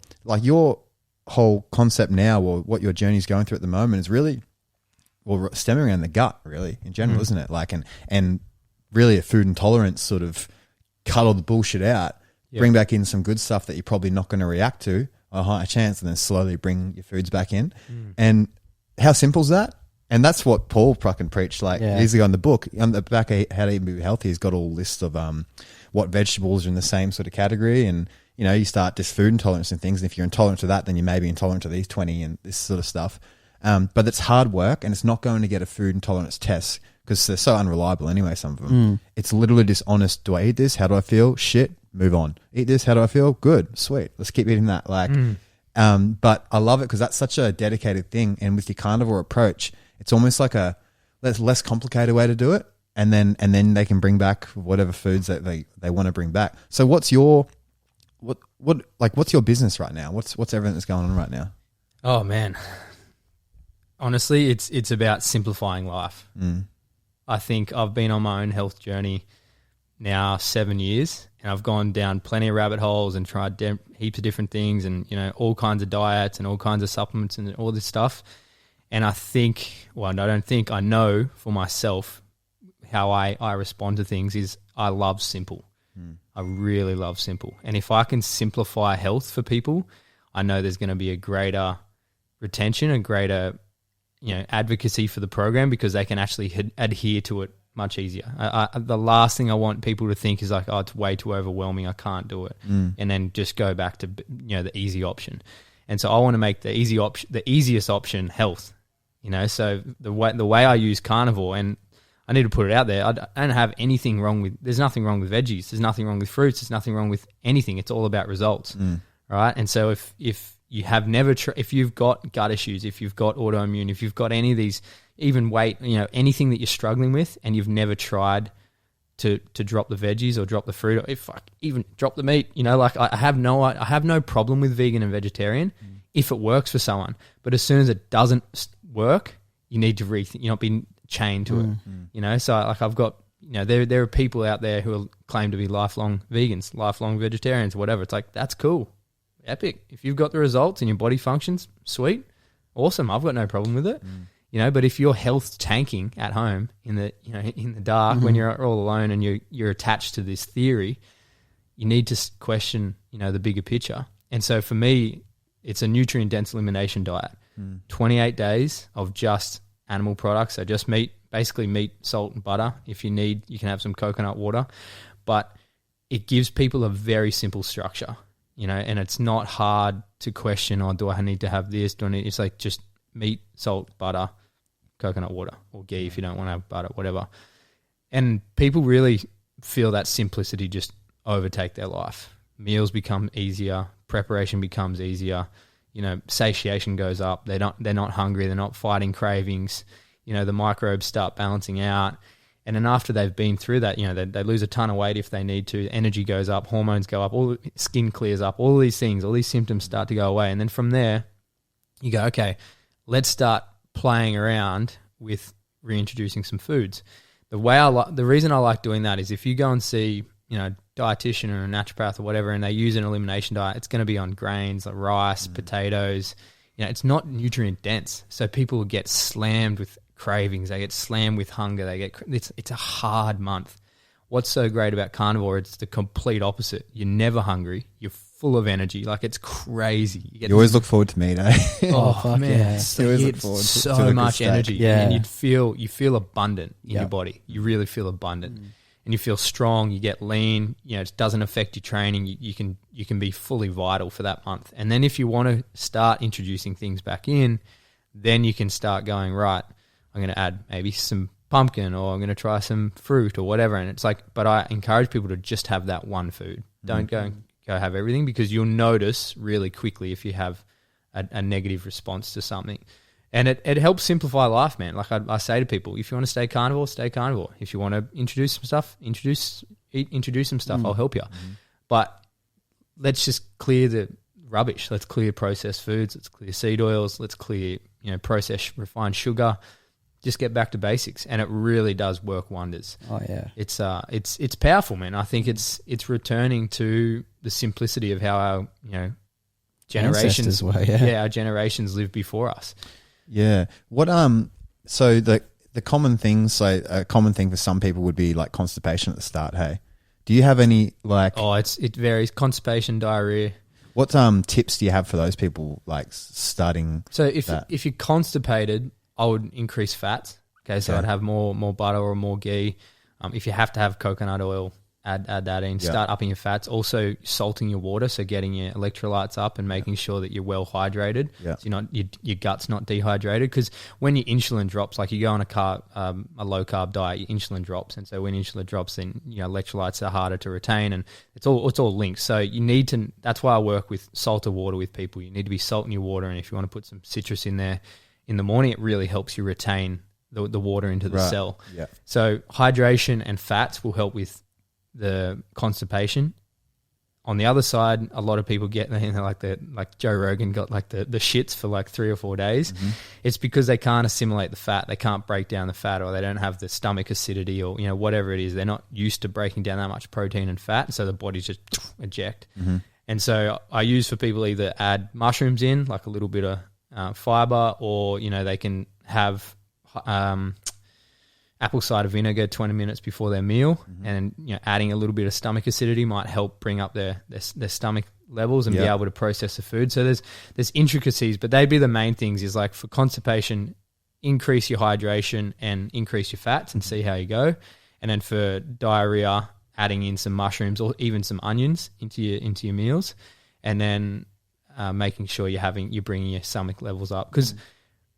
whole concept now, or what your journey is going through at the moment, is really, well, stemming around the gut, really, in general, isn't it? Like, and really a food intolerance sort of cut all the bullshit out, bring back in some good stuff that you're probably not going to react to a higher chance, and then slowly bring your foods back in. And how simple is that? And that's what Paul fucking preached like years ago in the book. On the back of How to Eat and Be Healthy, he's got all lists of what vegetables are in the same sort of category. And, you know, you start just food intolerance and things. And if you're intolerant to that, then you may be intolerant to these 20 and this sort of stuff. But it's hard work, and it's not going to get a food intolerance test because they're so unreliable anyway, some of them. It's literally just honest. Do I eat this? How do I feel? Shit, move on. Eat this? How do I feel? Good, sweet. Let's keep eating that. Like, but I love it because that's such a dedicated thing. And with your carnivore approach, it's almost like a less complicated way to do it. And then they can bring back whatever foods that they want to bring back. So what's your business right now? What's everything that's going on right now? Oh man. Honestly, it's about simplifying life. I think I've been on my own health journey now 7 years, and I've gone down plenty of rabbit holes and tried heaps of different things, and, you know, all kinds of diets and all kinds of supplements and all this stuff. And I know for myself how I respond to things is I love simple. I really love simple. And if I can simplify health for people, I know there's going to be a greater retention, a greater, you know, advocacy for the program, because they can actually adhere to it much easier. The last thing I want people to think is like, oh, it's way too overwhelming, I can't do it, and then just go back to, you know, the easy option. And so I want to make the easiest option health. You know, so the way I use carnivore, and I need to put it out there, I don't have anything wrong with. There's nothing wrong with veggies. There's nothing wrong with fruits. There's nothing wrong with anything. It's all about results, right? And so if you have never, if you've got gut issues, if you've got autoimmune, if you've got any of these, even weight, you know, anything that you're struggling with, and you've never tried to drop the veggies or drop the fruit, or even drop the meat, you know, like I have no problem with vegan and vegetarian if it works for someone. But as soon as it doesn't work, you need to rethink. You're not being chained to it, you know. So like I've got, you know, there are people out there who claim to be lifelong vegans, lifelong vegetarians, whatever. It's like, that's cool. Epic. If you've got the results and your body functions, sweet, awesome. I've got no problem with it, you know. But if your health's tanking at home in the dark when you're all alone and you're attached to this theory, you need to question, you know, the bigger picture. And so for me, it's a nutrient dense elimination diet. 28 days of just animal products, so just meat, basically meat, salt, and butter. If you need, you can have some coconut water, but it gives people a very simple structure. You know, and it's not hard to question, oh, do I need to have this? It's like just meat, salt, butter, coconut water, or ghee if you don't want to have butter, whatever. And people really feel that simplicity just overtake their life. Meals become easier, preparation becomes easier, you know, satiation goes up, they're not hungry, they're not fighting cravings, you know, the microbes start balancing out. And then after they've been through that, you know, they lose a ton of weight if they need to. Energy goes up, hormones go up, all skin clears up, all these things, all these symptoms start to go away. And then from there, you go, okay, let's start playing around with reintroducing some foods. The reason I like doing that is if you go and see, you know, dietitian or a naturopath or whatever, and they use an elimination diet, it's going to be on grains like rice, potatoes. You know, it's not nutrient dense, so people will get slammed with cravings, they get slammed with hunger, it's a hard month. What's so great about carnivore, it's the complete opposite. You're never hungry, you're full of energy, like it's crazy. You always look forward to meat, eh? Oh man, you always look forward to so much energy, and you feel abundant in Yep. your body. You really feel abundant, and you feel strong. You get lean. You know, it doesn't affect your training. You can be fully vital for that month. And then if you want to start introducing things back in, then you can start going, right, I'm going to add maybe some pumpkin, or I'm going to try some fruit or whatever. And it's like, but I encourage people to just have that one food. Don't go have everything, because you'll notice really quickly if you have a negative response to something. And it helps simplify life, man. Like I say to people, if you want to stay carnivore, stay carnivore. If you want to introduce some stuff, introduce some stuff. I'll help you. But let's just clear the rubbish. Let's clear processed foods. Let's clear seed oils. Let's clear, you know, processed refined sugar. Just get back to basics, and it really does work wonders. Oh yeah, it's powerful, man. I think it's returning to the simplicity of how our, you know, generations were, yeah. our generations lived before us. Yeah. What so the common things, so a common thing for some people would be like constipation at the start, hey? Do you have any like it varies, constipation, diarrhea. What tips do you have for those people like starting? So if you're constipated, I would increase fats. Okay, so I'd have more butter or more ghee. If you have to have coconut oil, add that in. Start upping your fats. Also salting your water, so getting your electrolytes up and making sure that you're well hydrated. Yeah. So you're not your gut's not dehydrated, because when your insulin drops, like you go on a low carb diet, your insulin drops, and so when insulin drops, then electrolytes are harder to retain, and it's all linked. So you need to. That's why I work with salted water with people. You need to be salting your water, and if you want to put some citrus in there in the morning, it really helps you retain the water into the cell. Yeah. So hydration and fats will help with the constipation. On the other side, a lot of people get like Joe Rogan got like the shits for like 3 or 4 days. Mm-hmm. It's because they can't assimilate the fat. They can't break down the fat, or they don't have the stomach acidity, or whatever it is. They're not used to breaking down that much protein and fat, so the body just eject. Mm-hmm. And so I use for people either add mushrooms in, like a little bit of fiber, or they can have apple cider vinegar 20 minutes before their meal, mm-hmm. and adding a little bit of stomach acidity might help bring up their stomach levels and be able to process the food. So there's intricacies, but they'd be the main things. Is like for constipation, increase your hydration and increase your fats and see how you go. And then for diarrhea, adding in some mushrooms or even some onions into your meals, and then making sure you're bringing your stomach levels up, because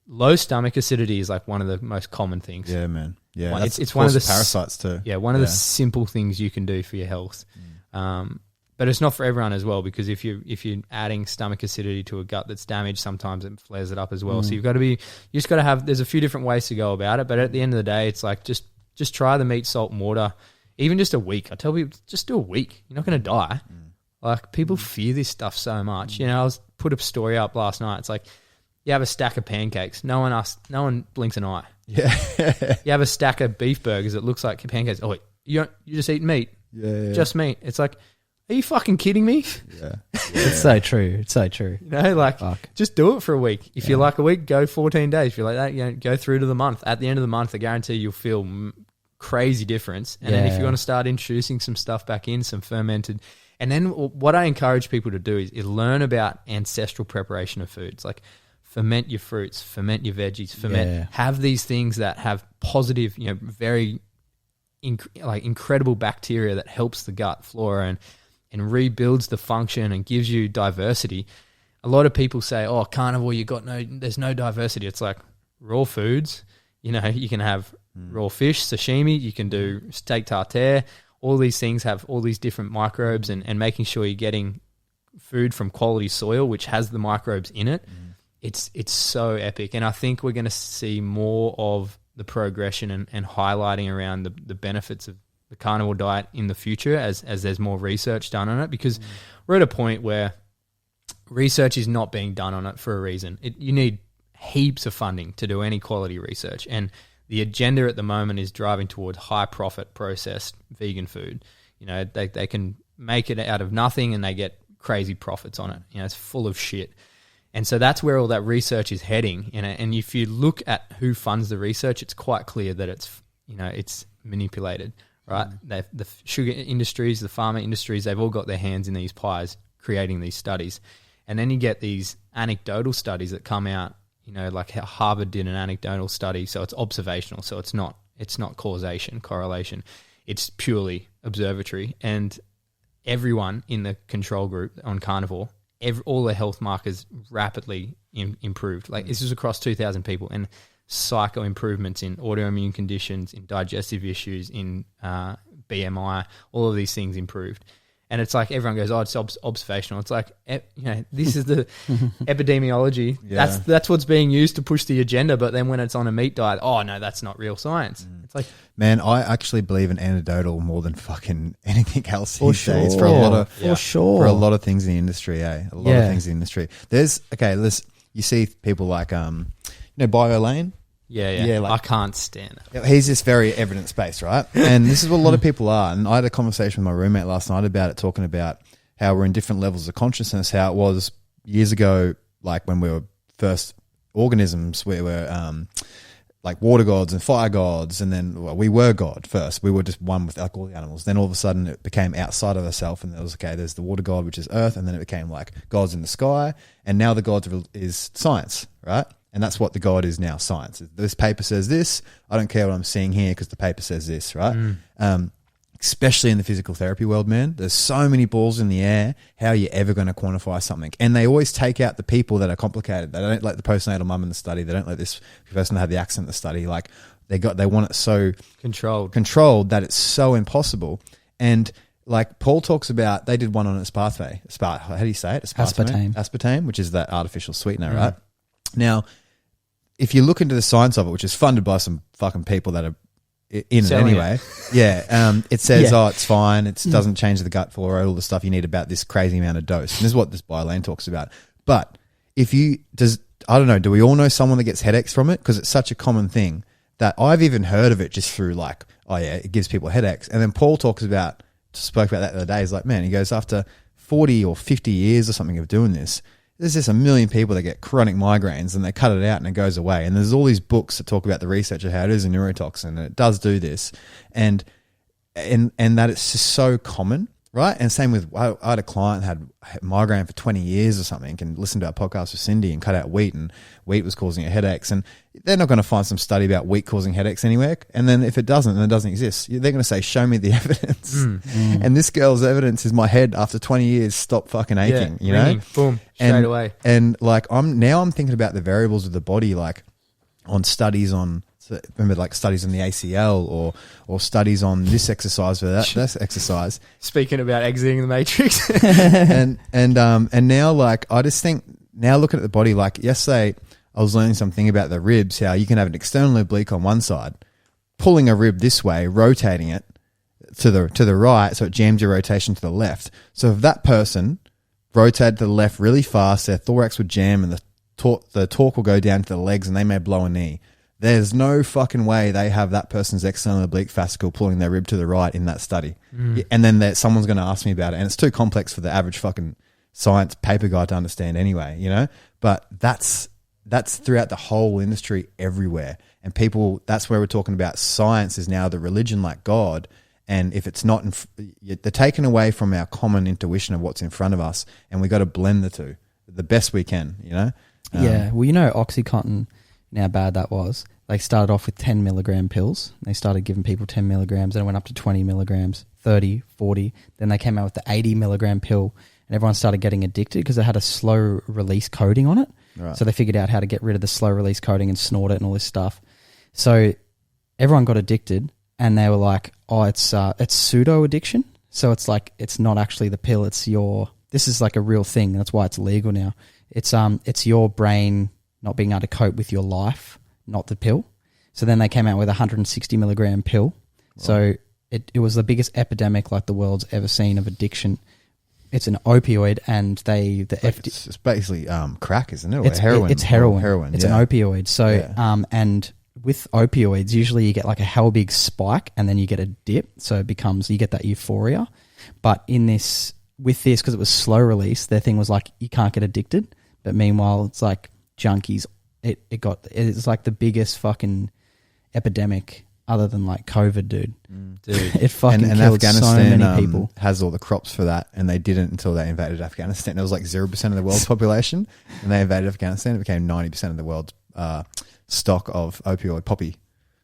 low stomach acidity is like one of the most common things. Yeah, man. Yeah, it's one of the parasites too. Yeah, one of the simple things you can do for your health. But it's not for everyone as well, because if you're adding stomach acidity to a gut that's damaged, sometimes it flares it up as well. So you just got to have. There's a few different ways to go about it, but at the end of the day, it's like just try the meat, salt, and water, even just a week. I tell people, just do a week. You're not going to die. Like people fear this stuff so much. I put a story up last night. It's like, you have a stack of pancakes. No one blinks an eye. Yeah. You have a stack of beef burgers. It looks like pancakes. Oh, wait, you just eat meat. Yeah. Just meat. It's like, are you fucking kidding me? Yeah. It's so true. It's so true. Just do it for a week. If you like a week, go 14 days. If you like that, go through to the month. At the end of the month, I guarantee you'll feel crazy difference. And then if you want to start introducing some stuff back in, some fermented. And then what I encourage people to do is learn about ancestral preparation of foods. Like, ferment your fruits, ferment your veggies, have these things that have positive, very incredible bacteria that helps the gut flora and rebuilds the function and gives you diversity. A lot of people say, "Oh, carnivore, there's no diversity." It's like raw foods. You can have raw fish, sashimi. You can do steak tartare. All these things have all these different microbes, and making sure you're getting food from quality soil, which has the microbes in it. It's so epic, and I think we're going to see more of the progression and highlighting around the benefits of the carnivore diet in the future as there's more research done on it, because we're at a point where research is not being done on it for a reason. You need heaps of funding to do any quality research, and the agenda at the moment is driving towards high profit processed vegan food. They can make it out of nothing and they get crazy profits on it. It's full of shit. And so that's where all that research is heading. And if you look at who funds the research, it's quite clear that it's manipulated, right? The sugar industries, the pharma industries, they've all got their hands in these pies creating these studies. And then you get these anecdotal studies that come out, like how Harvard did an anecdotal study. So it's observational. So it's not causation, correlation. It's purely observatory. And everyone in the control group on carnivore, all the health markers rapidly improved. Like this is across 2,000 people, and psycho improvements in autoimmune conditions, in digestive issues, in BMI, all of these things improved. And it's like everyone goes, "Oh, it's observational." It's like, this is the epidemiology. Yeah. That's what's being used to push the agenda. But then when it's on a meat diet, oh no, that's not real science. It's like, man, I actually believe in anecdotal more than fucking anything else these days for a lot of things in the industry. A lot of things in the industry. You see people like BioLane. Yeah. Like, I can't stand it. He's just very evidence-based, right? And this is what a lot of people are. And I had a conversation with my roommate last night about it, talking about how we're in different levels of consciousness, how it was, years ago, like when we were first organisms, we were like water gods and fire gods, and then we were God first. We were just one with like all the animals. Then all of a sudden it became outside of ourselves, and there was, okay, there's the water god, which is earth, and then it became like gods in the sky, and now the god is science, right? And that's what the God is now, science. This paper says this. I don't care what I'm seeing here because the paper says this, right? Especially in the physical therapy world, man. There's so many balls in the air. How are you ever going to quantify something? And they always take out the people that are complicated. They don't let the postnatal mum in the study. They don't let this person have the accent in the study. Like they want it so controlled that it's so impossible. And like Paul talks about, they did one on aspartame. How do you say it? Aspartame, which is that artificial sweetener, right? Now, if you look into the science of it, which is funded by some fucking people that are in it anyway, it says, it's fine. It doesn't change the gut flora, all the stuff you need about this crazy amount of dose. And this is what this BioLane talks about. But I don't know, do we all know someone that gets headaches from it? Because it's such a common thing that I've even heard of it just through like, it gives people headaches. And then Paul spoke about that the other day. He's like, man, he goes, after 40 or 50 years or something of doing this, there's just a million people that get chronic migraines and they cut it out and it goes away. And there's all these books that talk about the research of how it is a neurotoxin and it does do this. And that it's just so common, right? And same with, I had a client had migraine for 20 years or something and listened to our podcast with Cindy and cut out wheat, and wheat was causing her headaches. And they're not going to find some study about wheat causing headaches anywhere. And then if it doesn't, then it doesn't exist. They're going to say, show me the evidence. And this girl's evidence is my head after 20 years stopped fucking aching, you know? Boom, straight away. And like I'm thinking about the variables of the body, like on studies on, remember like studies on the ACL or studies on this exercise or that exercise. Speaking about exiting the matrix. and now like I just think, now looking at the body, like yesterday I was learning something about the ribs, how you can have an external oblique on one side, pulling a rib this way, rotating it to the right, so it jams your rotation to the left. So if that person rotated to the left really fast, their thorax would jam and the torque will go down to the legs and they may blow a knee. There's no fucking way they have that person's external oblique fascicle pulling their rib to the right in that study. And then someone's going to ask me about it. And it's too complex for the average fucking science paper guy to understand anyway, you know? But that's throughout the whole industry everywhere. And people, that's where we're talking about science is now the religion like God. And if it's not, they're taken away from our common intuition of what's in front of us. And we got to blend the two the best we can, you know? Well, you know, Oxycontin, and how bad that was. They started off with 10 milligram pills. They started giving people 10 milligrams, and it went up to 20 milligrams, 30, 40. Then they came out with the 80 milligram pill, and everyone started getting addicted because it had a slow release coating on it. Right. So they figured out how to get rid of the slow release coating and snort it and all this stuff. So everyone got addicted, and they were like, it's pseudo addiction. So it's like, it's not actually the pill. This is like a real thing. That's why it's legal now. It's your brain not being able to cope with your life, not the pill. So then they came out with a 160 milligram pill. Right. So it was the biggest epidemic like the world's ever seen of addiction. It's an opioid, and it's basically crack, isn't it? Or it's heroin. It's heroin. Heroin. It's an opioid. So and with opioids, usually you get like a hell big spike, and then you get a dip. So you get that euphoria. But with this, because it was slow release, their thing was like you can't get addicted. But meanwhile, it's like junkies. It's like the biggest fucking epidemic other than like COVID, dude. It fucking and killed Afghanistan, so many people. Has all the crops for that, and they didn't until they invaded Afghanistan. It was like 0% of the world's population, and they invaded Afghanistan. It became 90% of the world's stock of opioid poppy.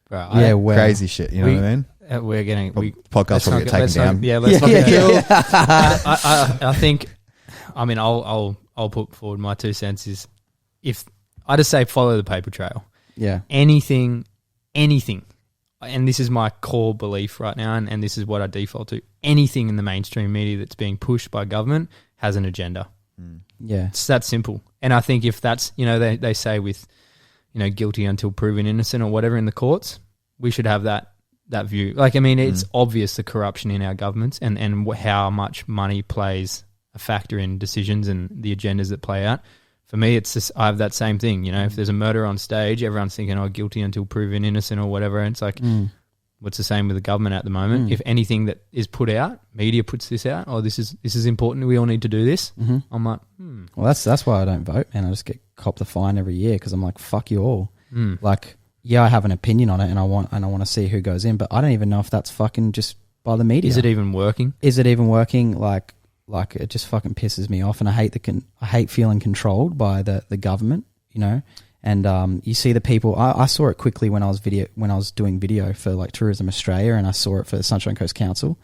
Right, crazy shit. You know what I mean? We're getting podcast will get taken down. Let's not get I think. I mean, I'll put forward my 2 cents. Is if I just say follow the paper trail. Yeah. Anything, and this is my core belief right now, and this is what I default to. Anything in the mainstream media that's being pushed by government has an agenda. Yeah. It's that simple. And I think if that's, they say with, guilty until proven innocent or whatever in the courts, we should have that view. Like, I mean, it's obvious the corruption in our governments and how much money plays a factor in decisions and the agendas that play out. For me, it's just, I have that same thing. If there's a murder on stage, everyone's thinking, guilty until proven innocent or whatever. And it's like, what's the same with the government at the moment. If anything that is put out, media puts this out, oh, this is important, we all need to do this. I'm like, Well, that's why I don't vote, man. I just get copped the fine every year because I'm like, fuck you all. Like, yeah, I have an opinion on it, and I want to see who goes in, but I don't even know if that's fucking just by the media. Is it even working? Like it just fucking pisses me off, and I hate feeling controlled by the government, you know. And you see the people. I saw it quickly when I was doing video for like Tourism Australia, and I saw it for the Sunshine Coast Council.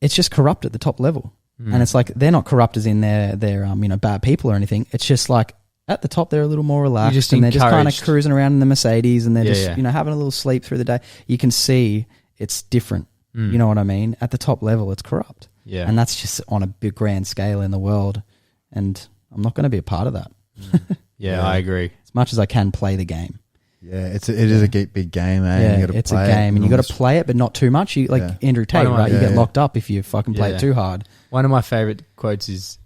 It's just corrupt at the top level, and it's like they're not corrupt as in they're bad people or anything. It's just like at the top they're a little more relaxed, and they're just kind of cruising around in the Mercedes, and they're having a little sleep through the day. You can see it's different. You know what I mean? At the top level, it's corrupt. Yeah, and that's just on a big grand scale in the world, and I'm not going to be a part of that. Yeah, I agree. As much as I can play the game. Yeah, it is a big game, eh? Yeah, you gotta it's play a game, and you got to play it, but not too much. You Andrew Tate, right? You get locked up if you fucking play it too hard. One of my favorite quotes is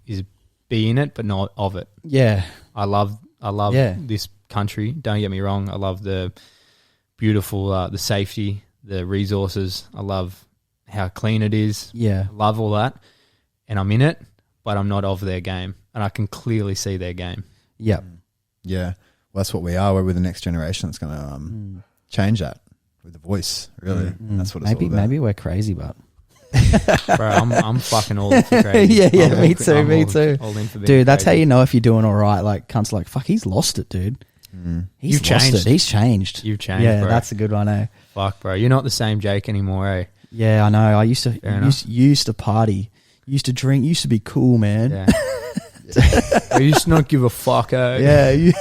"Be in it, but not of it." Yeah, I love this country. Don't get me wrong. I love the beautiful, the safety, the resources. I love how clean it is. Yeah, I love all that, and I'm in it, but I'm not of their game, and I can clearly see their game. Yeah. Yeah, well, that's what we are. We're with the next generation that's going to change that with the voice, really. That's what it's all about. Maybe we're crazy, but... Bro, I'm fucking all in for crazy. Yeah, me too. All in for being dude, that's crazy. how you know if you're doing all right. Like, cunts like, fuck, he's lost it, dude. He's lost it. He's changed. You've changed, yeah, bro. that's a good one, eh? Fuck, bro. You're not the same Jake anymore, eh? Yeah, I know. I used to party. Used to drink. Used to be cool, man. Yeah. I used to not give a fuck, eh?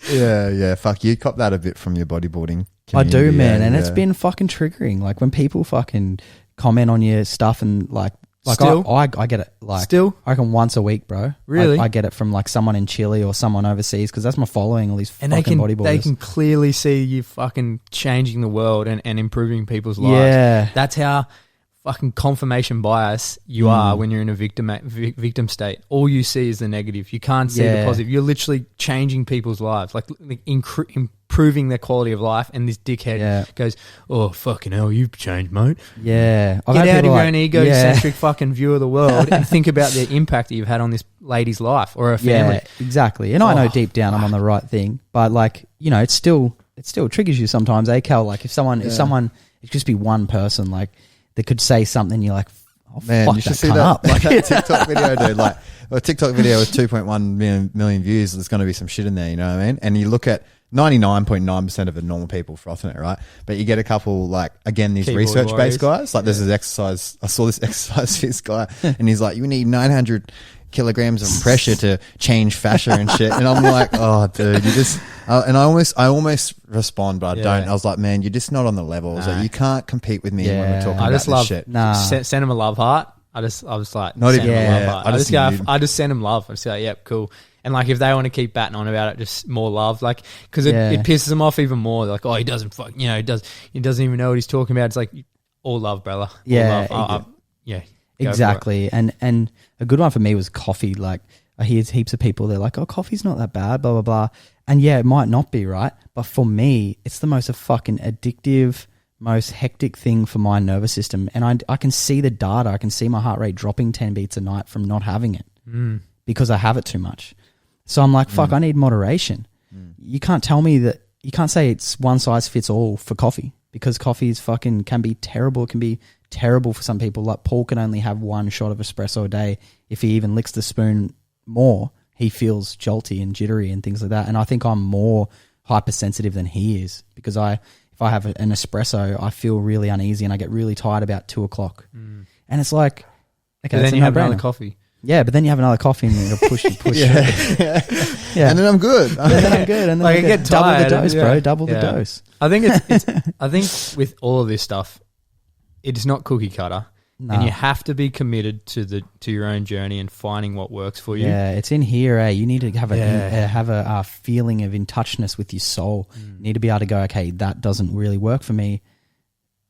Yeah. Fuck, you cop that a bit from your bodyboarding community. I do, man, and it's been fucking triggering. Like when people fucking comment on your stuff and like Still? I get it like Still? I reckon once a week, bro. Really? I get it from like someone in Chile or someone overseas because that's my following. All these fucking bodyboarders. They can clearly see you fucking changing the world and improving people's lives. Yeah, that's how fucking confirmation bias you are when you're in a victim state. All you see is the negative. You can't see the positive. You're literally changing people's lives, like improving their quality of life. And this dickhead goes, "Oh fucking hell, you've changed, mate." Yeah, get out of your own egocentric fucking view of the world and think about the impact that you've had on this lady's life or her family. Yeah, exactly. And I know deep down I'm on the right thing, but like it still triggers you sometimes, eh, Cal? Like if someone, it just be one person, like. They could say something, you're like, oh, man, fuck, you should see that up. Like that TikTok video, dude. Like a TikTok video with 2.1 million views, there's going to be some shit in there, you know what I mean? And you look at 99.9% of the normal people frothing it, right? But you get a couple, like, again, these research-based guys. Like, there's this exercise. I saw this exercise for this guy, and he's like, you need 900 kilograms of pressure to change fascia and shit. And I'm like, oh, dude, you just... and I almost respond, but I don't. I was like, man, you're just not on the level. Like, you can't compete with me when we're talking about this shit. Send him a love heart. I was like, not even a love heart. I just send him love. I just like, yep, cool. And like, if they want to keep batting on about it, just more love, like, because it pisses them off even more. They're like, oh, he doesn't fuck, he doesn't even know what he's talking about. It's like, all love, brother. All love. Exactly. And a good one for me was coffee. Like, I hear heaps of people, they're like, oh, coffee's not that bad, blah, blah, blah. And yeah, it might not be, right? But for me, it's the most fucking addictive, most hectic thing for my nervous system. And I can see the data. I can see my heart rate dropping 10 beats a night from not having it because I have it too much. So I'm like, fuck, I need moderation. You can't tell me that, you can't say it's one size fits all for coffee because coffee is fucking, can be terrible. It can be terrible for some people. Like Paul can only have one shot of espresso a day. If he even licks the spoon more, he feels jolty and jittery and things like that. And I think I'm more hypersensitive than he is because if I have an espresso, I feel really uneasy and I get really tired about 2:00. And it's like, okay, then you have another coffee. Yeah, but then you have another coffee and you push. Yeah. And then I'm good. And then like I get tired. Double the dose, bro. Double the dose. I think I think with all of this stuff, it's not cookie cutter. No. And you have to be committed to your own journey and finding what works for you. Yeah, it's in here, eh? You need to have a feeling of in touchness with your soul. You need to be able to go, okay, that doesn't really work for me.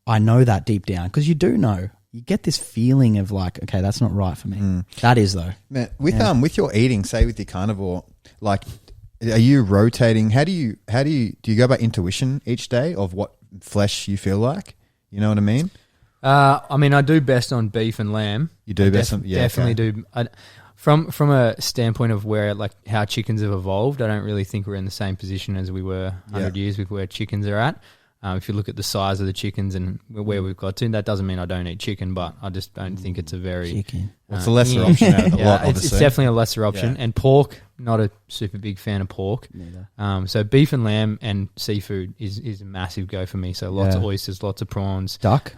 I know that deep down because you do know. You get this feeling of like, okay, that's not right for me. That is though. Man, with your eating, say with your carnivore, like are you rotating? How do you go by intuition each day of what flesh you feel like? You know what I mean? I mean, I do best on beef and lamb. You do best on definitely do. From a standpoint of where like how chickens have evolved, I don't really think we're in the same position as we were 100 years with where chickens are at. If you look at the size of the chickens and where we've got to, that doesn't mean I don't eat chicken, but I just don't think it's a very... Chicken. It's a lesser option out of the lot, obviously. It's definitely a lesser option. Yeah. And pork, not a super big fan of pork. So beef and lamb and seafood is a massive go for me. So lots of oysters, lots of prawns. Duck?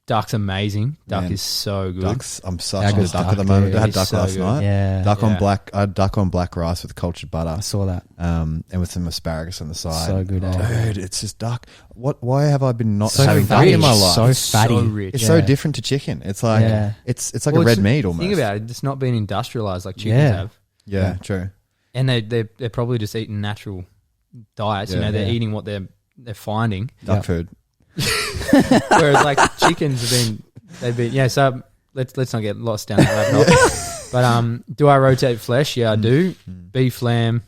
Duck's amazing. Duck is so good. I'm such on the duck at the moment. Dude. I had duck last night. Yeah. I had duck on black rice with cultured butter. I saw that. And with some asparagus on the side. So good, Dude, it's just duck. Why have I been not So having duck in my life? So fatty. So rich. It's so different to chicken. It's like it's like a red meat almost. Think about it. It's not being industrialized like chickens have. Yeah, true. And they're probably just eating natural diets. Yeah. They're eating what they're finding. Duck food. Whereas like chickens they've been so let's not get lost down that rabbit hole. But do I rotate flesh? Yeah, I do. Beef, lamb,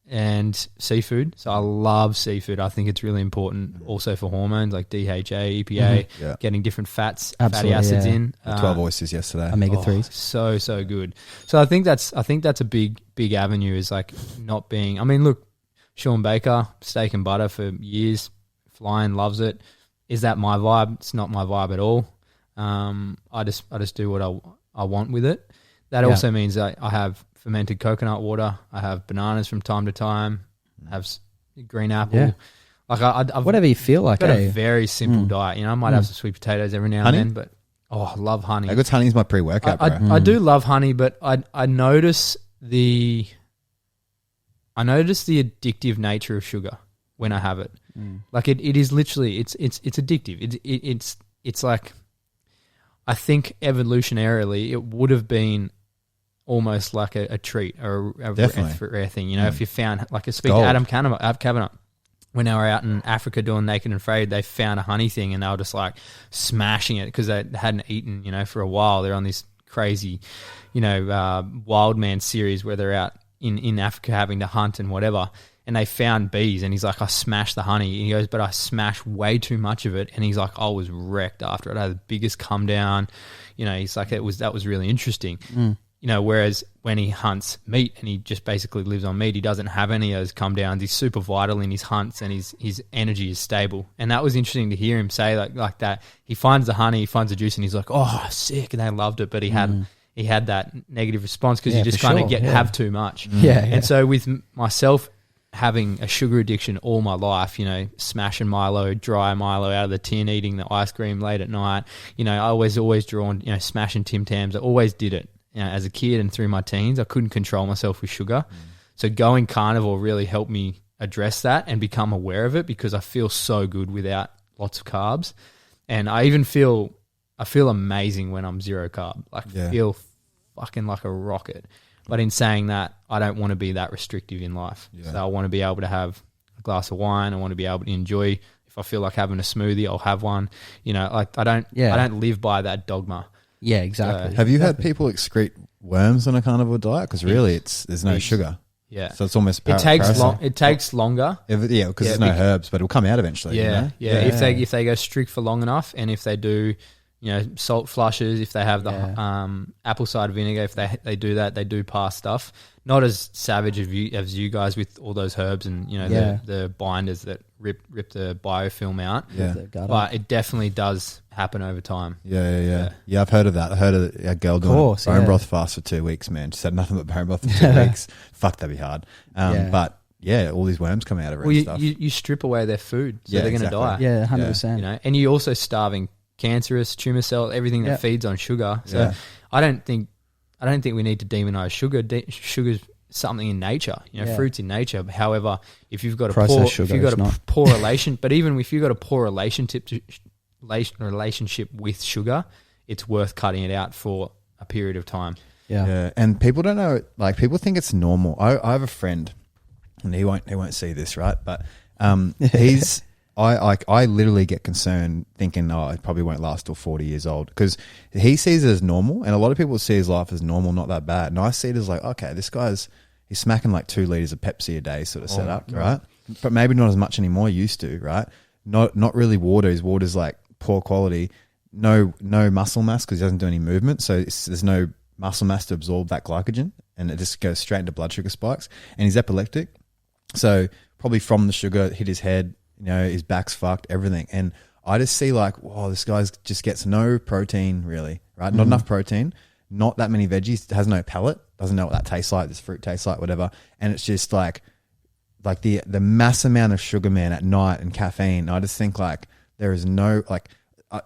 and seafood. So I love seafood. I think it's really important also for hormones like DHA, EPA, getting different fats, fatty acids in. 12 oysters yesterday. Omega-3s. So good. So I think that's a big avenue is like not being. I mean, look, Sean Baker, steak and butter for years, flying, loves it. Is that my vibe? It's not my vibe at all. I just do what I want with it. That also means I have fermented coconut water. I have bananas from time to time. I have green apple. Yeah. Like I've whatever you feel like. got a very simple diet. You know, I might have some sweet potatoes every now Honey? and then, but I love honey. I got honey's my pre-workout, bro. I do love honey, but I notice the addictive nature of sugar when I have it. Like it is literally it's addictive. It's like, I think evolutionarily it would have been almost like a treat or a rare thing. You know, if you found like a speak to Adam Kavanagh, when they were out in Africa doing Naked and Afraid, they found a honey thing and they were just like smashing it because they hadn't eaten, for a while. They're on this crazy, wild man series where they're out in Africa having to hunt and whatever. And they found bees, and he's like, I smashed the honey. And he goes, but I smashed way too much of it. And he's like, I was wrecked after it. I had the biggest come down. He's like, that was really interesting. Whereas when he hunts meat and he just basically lives on meat, he doesn't have any of those come downs. He's super vital in his hunts and his energy is stable. And that was interesting to hear him say like that. He finds the honey, he finds the juice, and he's like, oh, sick. And they loved it, but he had that negative response because you just kind of have too much. And so with myself, having a sugar addiction all my life, smashing Milo, dry Milo out of the tin, eating the ice cream late at night. I always drawn, smashing Tim Tams. I always did it. As a kid and through my teens, I couldn't control myself with sugar. So going carnivore really helped me address that and become aware of it because I feel so good without lots of carbs. And I even feel amazing when I'm zero carb. I feel fucking like a rocket. But in saying that, I don't want to be that restrictive in life. So I want to be able to have a glass of wine. I want to be able to enjoy. If I feel like having a smoothie, I'll have one. I don't live by that dogma. Yeah, exactly. Have you had people excrete worms on a carnivore diet? Because really, there's no sugar. Yeah, so it's almost it takes longer. Because there's no herbs, but it'll come out eventually. If they go strict for long enough, and if they do, salt flushes, if they have the apple cider vinegar, if they do that, they do pass stuff. Not as savage as you guys with all those herbs and the binders that rip the biofilm out. Yeah, but it definitely does happen over time. Yeah. I've heard of that. I heard of a girl doing bone broth fast for 2 weeks. Man, just had nothing but bone broth for 2 weeks. Fuck, that'd be hard. But all these worms come out of it. Stuff. You strip away their food, so they're going to die. Yeah, 100%. And you're also starving cancerous tumor cells, everything that feeds on sugar. So I don't think we need to demonize sugar. Sugar's something in nature, fruits in nature. However, if you've got a poor relation, but even if you've got a poor relationship with sugar, it's worth cutting it out for a period of time. Yeah. And people don't know, like people think it's normal. I have a friend, and he won't see this, right? But he's. I literally get concerned thinking, it probably won't last till 40 years old because he sees it as normal, and a lot of people see his life as normal, not that bad. And I see it as like, okay, he's he's smacking like 2 liters of Pepsi a day sort of setup, right? But maybe not as much anymore. Used to, right? Not really water. His water's like poor quality. No muscle mass because he doesn't do any movement. So there's no muscle mass to absorb that glycogen, and it just goes straight into blood sugar spikes. And he's epileptic, so probably from the sugar hit his head. You know, his back's fucked, everything. And I just see like, whoa, this guy just gets no protein really, right? Not enough protein, not that many veggies, has no palate, doesn't know what that tastes like, this fruit tastes like, whatever. And it's just like the mass amount of sugar, man, at night and caffeine. I just think like there is no, like,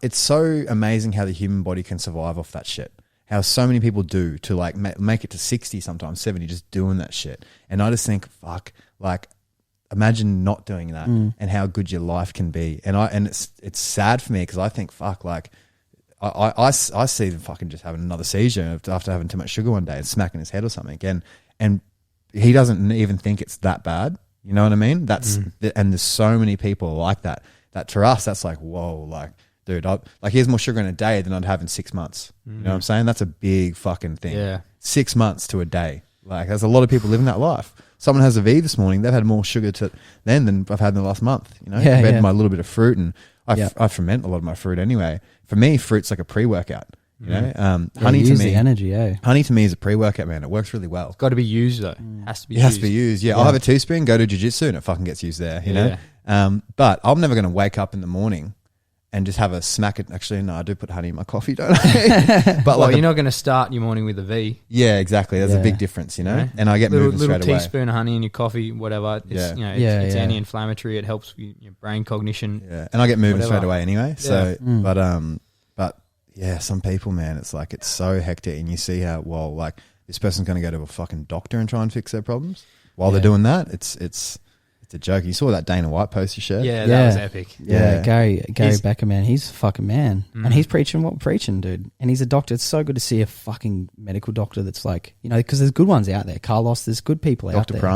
it's so amazing how the human body can survive off that shit. How so many people do to like make it to 60, sometimes 70, just doing that shit. And I just think, fuck, like, imagine not doing that and how good your life can be. And it's sad for me because I think, fuck, like I see them fucking just having another seizure after having too much sugar one day and smacking his head or something. And he doesn't even think it's that bad. You know what I mean? And there's so many people like that to us, that's like, whoa, like, dude, like here's more sugar in a day than I'd have in 6 months. You know what I'm saying? That's a big fucking thing. Yeah. 6 months to a day. Like there's a lot of people living that life. Someone has a V this morning, they've had more sugar than I've had in the last month. You know, I've had my little bit of fruit, and I ferment a lot of my fruit anyway. For me, fruit's like a pre-workout. You know, honey to me, the energy. Honey to me is a pre-workout, man. It works really well. It's got to be used though. Has to be. It has to be used. Yeah, I'll have a teaspoon, go to jiu-jitsu, and it fucking gets used there. You know, but I'm never going to wake up in the morning and just have a smack it. Actually, no, I do put honey in my coffee, don't I? But well, you're not going to start your morning with a V. Yeah, exactly. There's a big difference, you know. Right. And I get moving straight away. Little teaspoon of honey in your coffee, whatever. It's, it's anti-inflammatory. It helps with your brain cognition. Yeah, and I get moving straight away anyway. So, but yeah, some people, man, it's like it's so hectic, and you see how like this person's going to go to a fucking doctor and try and fix their problems while they're doing that. It's a joke. You saw that Dana White post you shared? Yeah, that was epic. Yeah, Gary Becker, man, he's a fucking man. And he's preaching what we're preaching, dude. And he's a doctor. It's so good to see a fucking medical doctor that's like, you know, because there's good ones out there. Carlos, there's good people out there. Dr.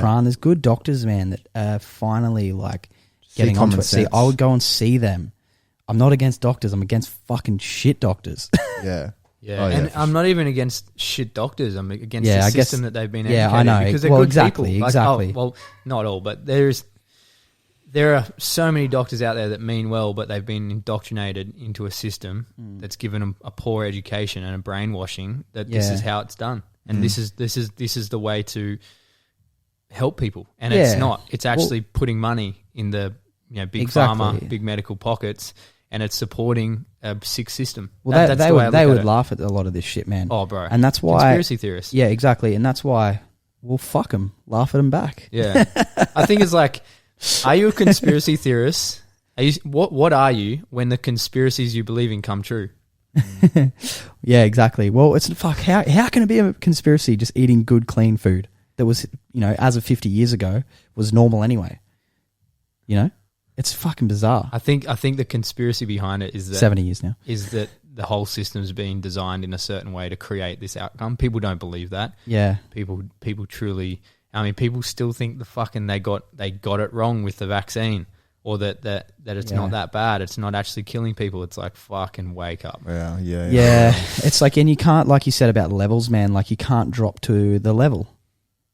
Pran, there's good doctors, man, that are finally like getting onto it. See, I would go and see them. I'm not against doctors. I'm against fucking shit doctors. Yeah. Yeah, and I'm not even against shit doctors. I'm against the system that they've been educated. Yeah, I know. Because they're good people. Like, well, not all, but there are so many doctors out there that mean well, but they've been indoctrinated into a system that's given them a poor education and a brainwashing that this is how it's done, and this is the way to help people. And it's not. It's actually putting money in the big pharma, big medical pockets. And it's supporting a sick system. Well, they would laugh at a lot of this shit, man. Oh, bro. And that's why... Conspiracy theorists. Yeah, exactly. And that's why, well, fuck them. Laugh at them back. Yeah. I think it's like, are you a conspiracy theorist? What are you when the conspiracies you believe in come true? Yeah, exactly. Well, it's fuck. How can it be a conspiracy just eating good, clean food that was, as of 50 years ago, was normal anyway? You know? It's fucking bizarre. I think the conspiracy behind it is that 70 years now is that the whole system's being designed in a certain way to create this outcome. People don't believe that. Yeah. People truly. I mean, people still think they got it wrong with the vaccine, or that it's not that bad. It's not actually killing people. It's like fucking wake up. Yeah. It's like, and you can't, like you said about levels, man. Like you can't drop to the level.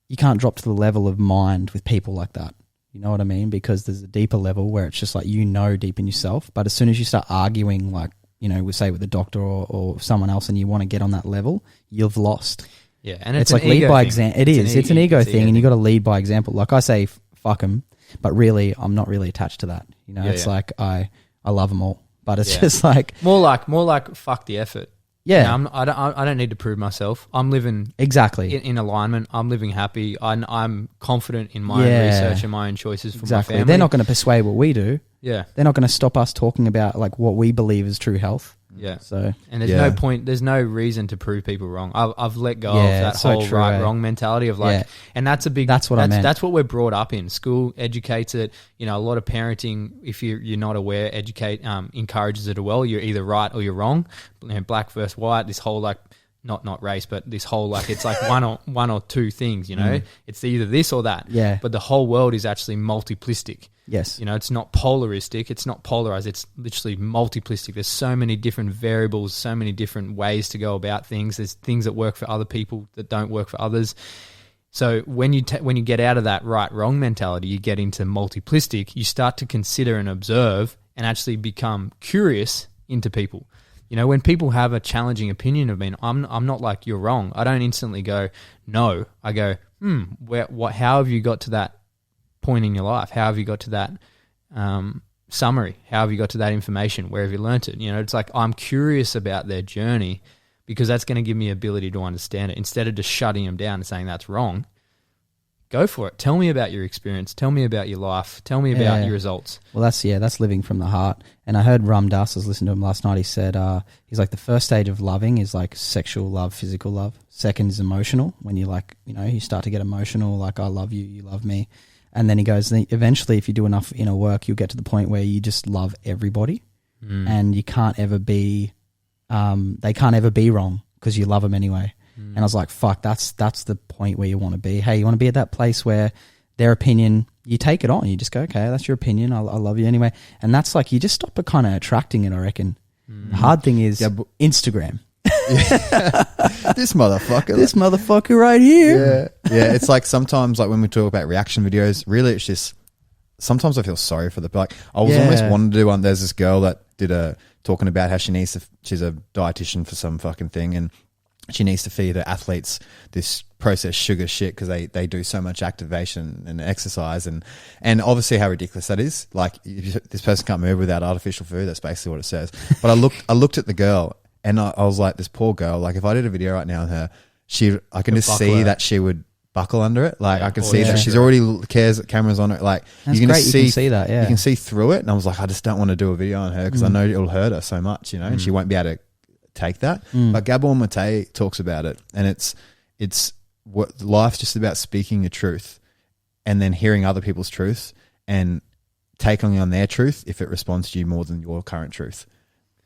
You can't drop to the level of mind with people like that. You know what I mean? Because there's a deeper level where it's just like, deep in yourself. But as soon as you start arguing, like, we say with the doctor or someone else, and you want to get on that level, you've lost. Yeah. And it's like lead by example. It is. It's an ego thing, and you got to lead by example. Like I say, fuck them, but really, I'm not really attached to that. It's like I love them all, but it's just like more like fuck the effort. Yeah, I don't need to prove myself. I'm living exactly in alignment. I'm living happy. I'm confident in my own research and my own choices for my family. They're not going to persuade what we do. Yeah, they're not going to stop us talking about like what we believe is true health. Yeah. So and there's no point. There's no reason to prove people wrong. I've let go of that whole wrong mentality of like, and that's a big. That's what I meant. That's what we're brought up in. School educates it. A lot of parenting, if you're not aware, encourages it as well. You're either right or you're wrong. Black versus white. This whole like. Not race, but this whole like it's like one or two things. It's either this or that. Yeah. But the whole world is actually multiplistic. Yes. It's not polaristic. It's not polarized. It's literally multiplistic. There's so many different variables, so many different ways to go about things. There's things that work for other people that don't work for others. So when you get out of that right-wrong mentality, you get into multiplistic, you start to consider and observe and actually become curious into people. You know, when people have a challenging opinion of me, I'm not like, you're wrong. I don't instantly go, no. I go, how have you got to that point in your life? How have you got to that summary? How have you got to that information? Where have you learnt it? You know, it's like I'm curious about their journey because that's going to give me ability to understand it. Instead of just shutting them down and saying that's wrong, go for it. Tell me about your experience. Tell me about your life. Tell me about your results. Well, that's living from the heart. And I heard Ram Dass, I was listening to him last night. He said, he's like, the first stage of loving is like sexual love, physical love. Second is emotional, when you like, you know, you start to get emotional, like I love you, you love me. And then he goes, eventually, if you do enough inner work, you'll get to the point where you just love everybody, and you can't ever be, they can't ever be wrong because you love them anyway. And I was like, fuck, that's the point where you want to be. Hey, you want to be at that place where their opinion, you take it on. You just go, okay, that's your opinion. I love you anyway. And that's like, you just stop kind of attracting it, I reckon. The hard thing is Instagram. This motherfucker right here. Yeah. It's like sometimes, like when we talk about reaction videos, really it's just, sometimes I feel sorry for the, like, I was almost wanting to do one. There's this girl that did talking about how she's a dietitian for some fucking thing, and she needs to feed her athletes this processed sugar shit because they do so much activation and exercise, and obviously how ridiculous that is. Like, this person can't move without artificial food. That's basically what it says. But I looked at the girl and I was like, this poor girl. Like, if I did a video right now on her, I can just see that she would buckle under it. Like, I can see that she's already cares that cameras on her. Like, you can see that. Yeah, you can see through it. And I was like, I just don't want to do a video on her because I know it'll hurt her so much, you know, and she won't be able to take that. But Gabor Mate talks about it, and it's what life's just about speaking your truth and then hearing other people's truth and taking on their truth if it responds to you more than your current truth.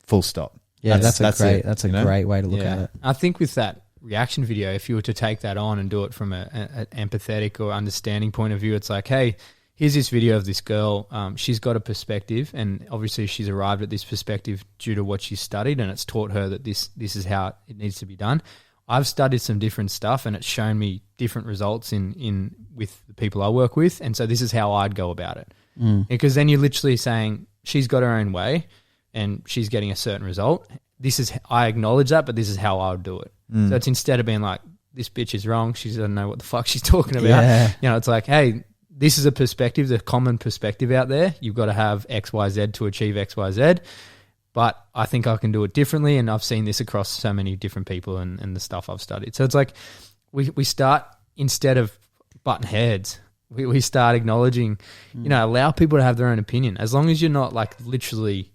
Full stop. Yeah, that's a great way to look at it. I think with that reaction video, if you were to take that on and do it from an empathetic or understanding point of view, it's like, hey, here's this video of this girl. She's got a perspective, and obviously she's arrived at this perspective due to what she's studied, and it's taught her that this is how it needs to be done. I've studied some different stuff, and it's shown me different results in with the people I work with, and so this is how I'd go about it. Because then you're literally saying she's got her own way, and she's getting a certain result. I acknowledge that, but this is how I would do it. So it's, instead of being like, this bitch is wrong, she doesn't know what the fuck she's talking about. Yeah. You know, it's like, hey, this is a perspective, the common perspective out there. You've got to have X, Y, Z to achieve X, Y, Z. But I think I can do it differently, and I've seen this across so many different people and the stuff I've studied. So it's like we start, instead of button heads, we start acknowledging, you know, allow people to have their own opinion. As long as you're not like literally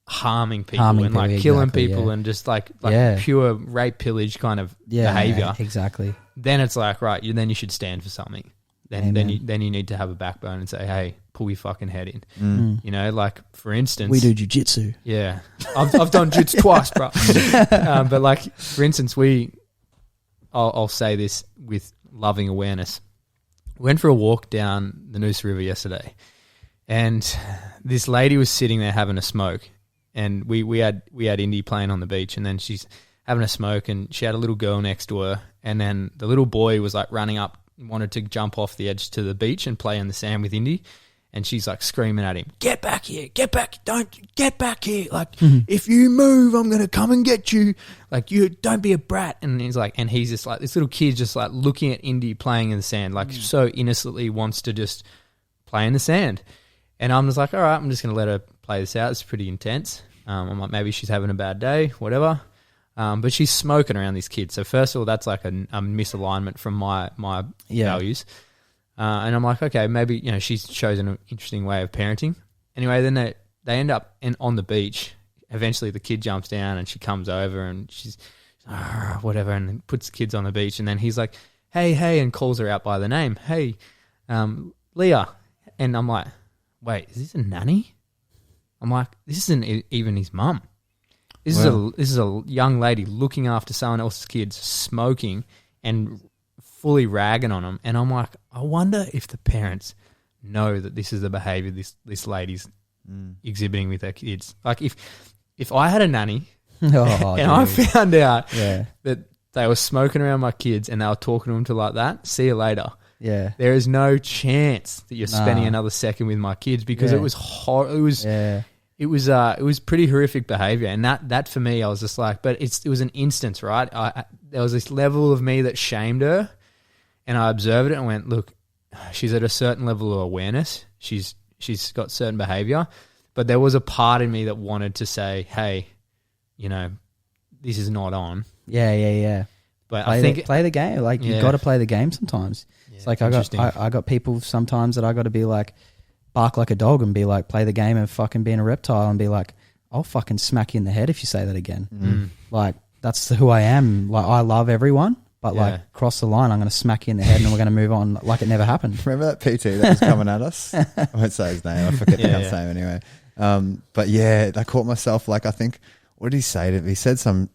harming people and like killing people and just like pure rape, pillage kind of behavior. Exactly. Then it's like, right, then you should stand for something. Then you need to have a backbone and say, hey, pull your fucking head in. You know, like, for instance, we do jiu-jitsu. Yeah. I've done jiu-jitsu twice, bro. But like, for instance, I'll say this with loving awareness. We went for a walk down the Noosa River yesterday, and this lady was sitting there having a smoke, and we had Indy playing on the beach, and then she's having a smoke, and she had a little girl next to her, and then the little boy was like running up, wanted to jump off the edge to the beach and play in the sand with Indy, and she's like screaming at him, get back here, don't get back here, like if you move I'm gonna come and get you, like, you don't be a brat. And he's like, and he's just like, this little kid just like looking at Indy playing in the sand, like so innocently wants to just play in the sand. And I'm just like, all right, I'm just gonna let her play this out. It's pretty intense. I'm like, maybe she's having a bad day, whatever. But she's smoking around these kids. So first of all, that's like a misalignment from my values. And I'm like, okay, maybe, you know, she's chosen an interesting way of parenting. Anyway, then they end up on the beach. Eventually the kid jumps down and she comes over and she's whatever, and puts the kids on the beach. And then he's like, hey, and calls her out by the name. Hey, Leah. And I'm like, wait, is this a nanny? I'm like, this isn't even his mum. This is a young lady looking after someone else's kids, smoking and fully ragging on them. And I'm like, I wonder if the parents know that this is the behavior this lady's exhibiting with her kids. Like, if I had a nanny I found out that they were smoking around my kids and they were talking to them to like that, see you later. Yeah. There is no chance that you're spending another second with my kids because it was it was pretty horrific behavior. And that for me, I was just like, but it was an instance, right? There was this level of me that shamed her, and I observed it and went, look, she's at a certain level of awareness. She's got certain behavior, but there was a part in me that wanted to say, hey, you know, this is not on. Yeah. But I think play the game. Like you got to play the game sometimes. Yeah, it's like I got people sometimes that I got to be like bark like a dog and be like play the game and fucking being a reptile and be like I'll fucking smack you in the head if you say that again. Like that's who I am. Like I love everyone, but like cross the line, I'm going to smack you in the head and we're going to move on like it never happened. Remember that PT that was coming at us? I won't say his name. I forget the guy's name anyway. But yeah, I caught myself like I think what did he say to me? He said some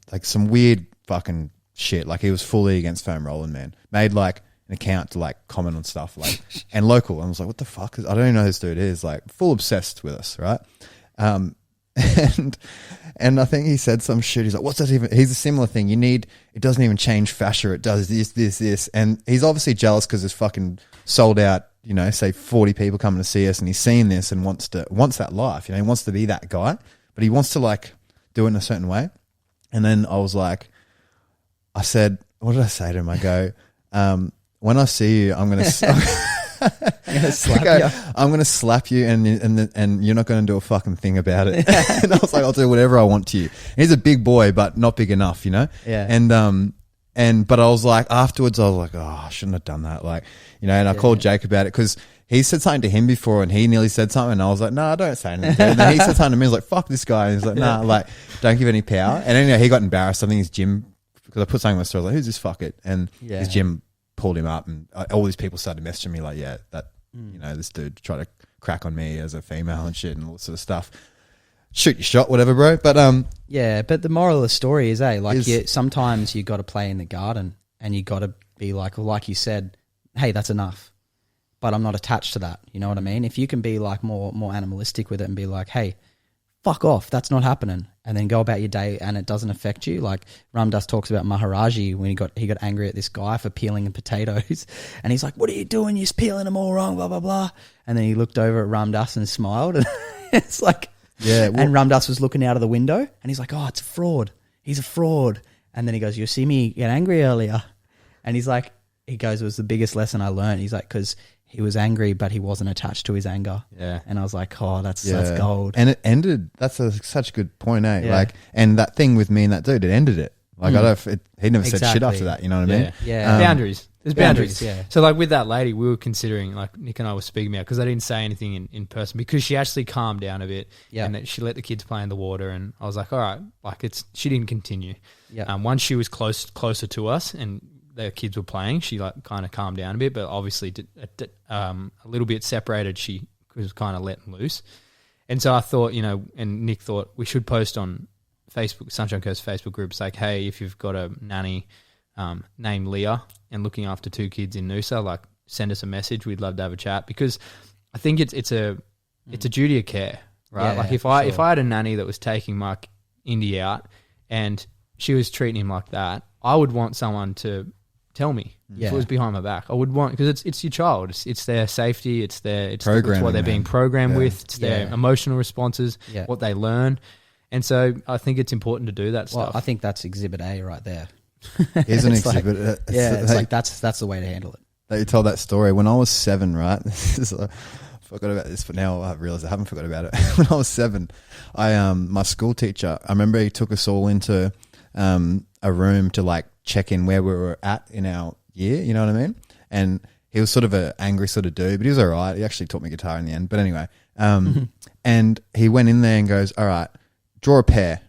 weird fucking shit. Like he was fully against foam rolling, man. Made like an account to like comment on stuff like and local. I was like, what the fuck? I don't even know who this dude is. Like full obsessed with us, right? And I think he said some shit. He's like, what's that even? He's a similar thing. It doesn't even change fascia. It does this. And he's obviously jealous because it's fucking sold out, you know, say 40 people coming to see us and he's seen this and wants that life. You know, he wants to be that guy, but he wants to like do it in a certain way. And then I was like, I said, what did I say to him? I go, when I see you, I'm going to slap you. I'm going to slap you and you're not going to do a fucking thing about it. And I was like, I'll do whatever I want to you. And he's a big boy, but not big enough, you know? Yeah. But I was like, afterwards, I was like, oh, I shouldn't have done that. Like, you know, and I called Jake about it because he said something to him before and he nearly said something and I was like, no, don't say anything. And then he said something to me, I was like, fuck this guy. And he's like, nah, like, don't give any power. And anyway, he got embarrassed. I think his gym, because I put something on my story, I was like, who's this fuckhead? And his gym pulled him up and all these people started messaging me like, yeah, that, you know, this dude tried to crack on me as a female and shit and all this sort of stuff. Shoot your shot, whatever, bro. But but the moral of the story is, sometimes you got to play in the garden and you got to be like you said, hey, that's enough. But I'm not attached to that. You know what I mean? If you can be like more animalistic with it and be like, hey, fuck off, that's not happening, and then go about your day and it doesn't affect you. Like Ramdas talks about Maharaji when he got angry at this guy for peeling the potatoes and he's like, what are you doing? You're peeling them all wrong, blah, blah, blah. And then he looked over at Ramdas and smiled and it's like, and Ramdas was looking out of the window and he's like, oh, it's a fraud. He's a fraud. And then he goes, you see me get angry earlier? And he goes, it was the biggest lesson I learned. He's like, because he was angry, but he wasn't attached to his anger. Yeah. And I was like, oh, that's gold. And it ended, that's such a good point, eh? Yeah. Like, and that thing with me and that dude, it ended it. Like, he never said shit after that, you know what I mean? Yeah. Boundaries. There's boundaries. Yeah. So, like, with that lady, we were considering, like, Nick and I were speaking about, because I didn't say anything in person, because she actually calmed down a bit. Yeah. And that she let the kids play in the water, and I was like, all right, like, she didn't continue. Yeah. Once she was closer to us, and the kids were playing, she like kind of calmed down a bit, but obviously a little bit separated, she was kind of letting loose. And so I thought, you know, and Nick thought we should post on Facebook, Sunshine Coast Facebook groups, like, hey, if you've got a nanny named Leah and looking after 2 kids in Noosa, like send us a message. We'd love to have a chat, because I think it's a duty of care, right? Yeah, like if I had a nanny that was taking Mark Indy out and she was treating him like that, I would want someone to tell me if it was behind my back. I would want, because it's your child. It's their safety. It's what they're being programmed with. It's their emotional responses, what they learn. And so I think it's important to do that stuff. I think that's Exhibit A right there. Here's an exhibit. It's like that's the way to handle it. That you told that story when I was 7, right? I forgot about this, but now I realize I haven't forgot about it. When I was 7, my school teacher, I remember he took us all into a room to like check in where we were at in our year, you know what I mean? And he was sort of an angry sort of dude, but he was all right. He actually taught me guitar in the end. But anyway, and he went in there and goes, all right, draw a pair,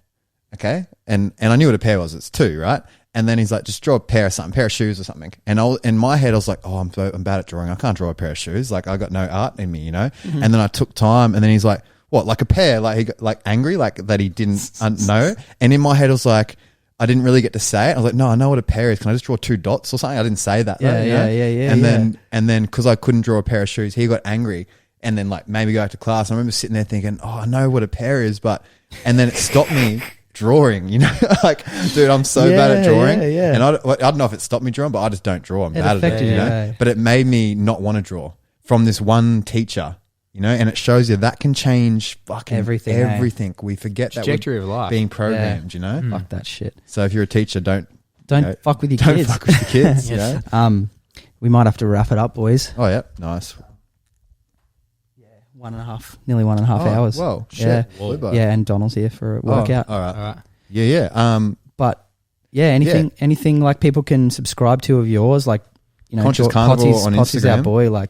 okay? And I knew what a pair was. It's 2, right? And then he's like, just draw a pair of something, pair of shoes or something. And in my head, I was like, oh, I'm bad at drawing. I can't draw a pair of shoes. Like, I got no art in me, you know? Mm-hmm. And then I took time, and then he's like, what, like a pair? Like, he got like angry, like that he didn't know. And in my head, I was like, I didn't really get to say it. I was like, no, I know what a pair is. Can I just draw 2 dots or something? I didn't say that. Yeah. And then because I couldn't draw a pair of shoes, he got angry and then like maybe go back to class. I remember sitting there thinking, oh, I know what a pair is, and then it stopped me drawing, you know, like, dude, I'm so bad at drawing. Yeah. And I don't know if it stopped me drawing, but I just don't draw. I'm bad at it, you know. But it made me not want to draw from this one teacher, you know, and it shows you that can change fucking everything. We forget that trajectory of life, being programmed, you know. Fuck that shit. So if you're a teacher, don't fuck with your don't kids. fuck with your kids. Yes. You know? We might have to wrap it up, boys. Oh yeah, nice. Nearly 1.5 hours. Whoa, shit. Yeah, and Donald's here for a workout. All right. Yeah. But yeah, anything like people can subscribe to of yours, like, you know, Conscious Carnivore on Potsy's Instagram. our boy. Like,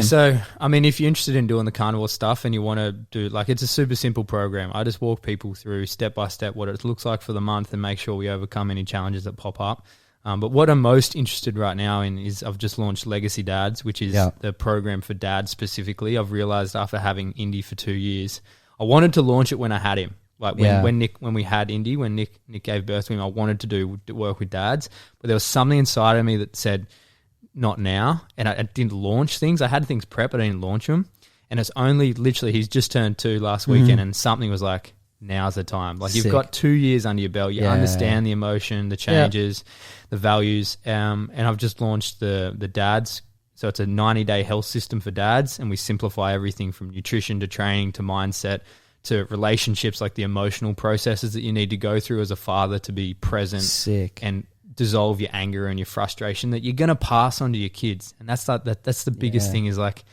so I mean, if you're interested in doing the carnivore stuff and you want to do, like, it's a super simple program. I just walk people through step by step what it looks like for the month and make sure we overcome any challenges that pop up. But what I'm most interested right now in is I've just launched Legacy Dads, which is the program for dads specifically. I've realized after having Indy for 2 years, I wanted to launch it when I had him. Like when we had Indy, when Nick gave birth to him, I wanted to do work with dads, but there was something inside of me that said, not now. And I didn't launch things. I had things prepped, but I didn't launch them. And it's only literally, he's just turned 2 last weekend, and something was like, now's the time. Like, you've got 2 years under your belt. You understand the emotion, the changes, the values. And I've just launched the dads. So it's a 90-day health system for dads, and we simplify everything from nutrition to training to mindset to relationships, like the emotional processes that you need to go through as a father to be present and dissolve your anger and your frustration that you're going to pass on to your kids. And that's the biggest thing is, like,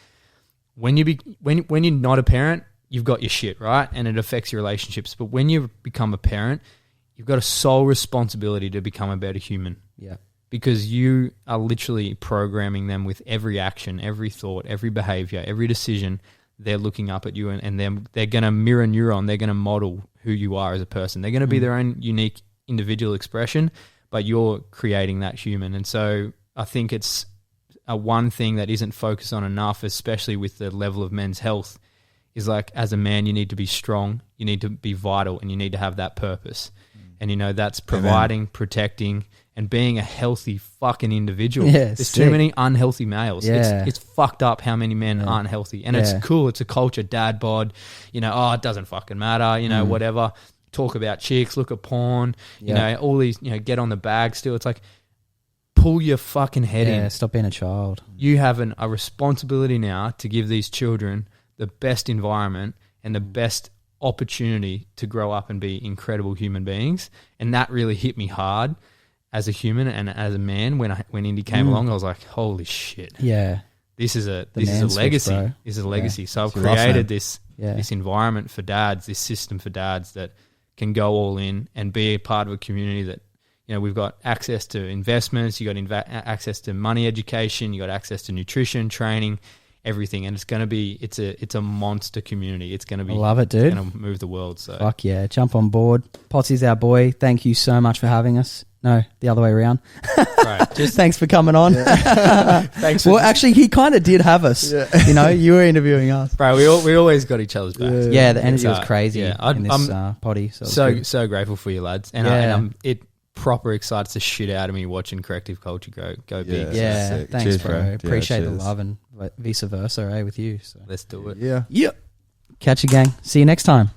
when you're not a parent, you've got your shit, right? And it affects your relationships. But when you become a parent, you've got a sole responsibility to become a better human. Yeah. Because you are literally programming them with every action, every thought, every behavior, every decision. They're looking up at you, and they're going to mirror neuron. They're going to model who you are as a person. They're going to be their own unique individual expression, but you're creating that human. And so I think it's a one thing that isn't focused on enough, especially with the level of men's health, is, like, as a man, you need to be strong, you need to be vital, and you need to have that purpose. And, you know, that's providing, protecting, and being a healthy fucking individual. There's too many unhealthy males. It's fucked up how many men aren't healthy. And it's cool. It's a culture, dad bod, you know, it doesn't fucking matter, you know, whatever. Talk about chicks, look at porn, you know, all these, you know, get on the bag still. It's like, pull your fucking head in. Stop being a child. You have a responsibility now to give these children the best environment and the best opportunity to grow up and be incredible human beings. And that really hit me hard as a human and as a man when Indy came along. I was like, holy shit. Yeah. This is a legacy. Bro. This is a legacy. So I've created this environment for dads, this system for dads that can go all in and be a part of a community that, you know, we've got access to investments, you got access to money education, you got access to nutrition, training, everything. And it's going to be, it's a monster community. It's going to be, I love it, dude. It's going to move the world. So fuck yeah. Jump on board. Potsy's our boy. Thank you so much for having us. No, the other way around. Right. Just thanks for coming on. Thanks. Well, actually, he kind of did have us. You know, you were interviewing us. Bro, we always got each other's backs. Yeah, the energy was crazy in I'm this potty. So grateful for you, lads. And it proper excites the shit out of me watching Corrective Culture go big. Yeah, thanks, cheers, bro. Yeah, appreciate the love and vice versa, with you. So let's do it. Yeah. Catch you, gang. See you next time.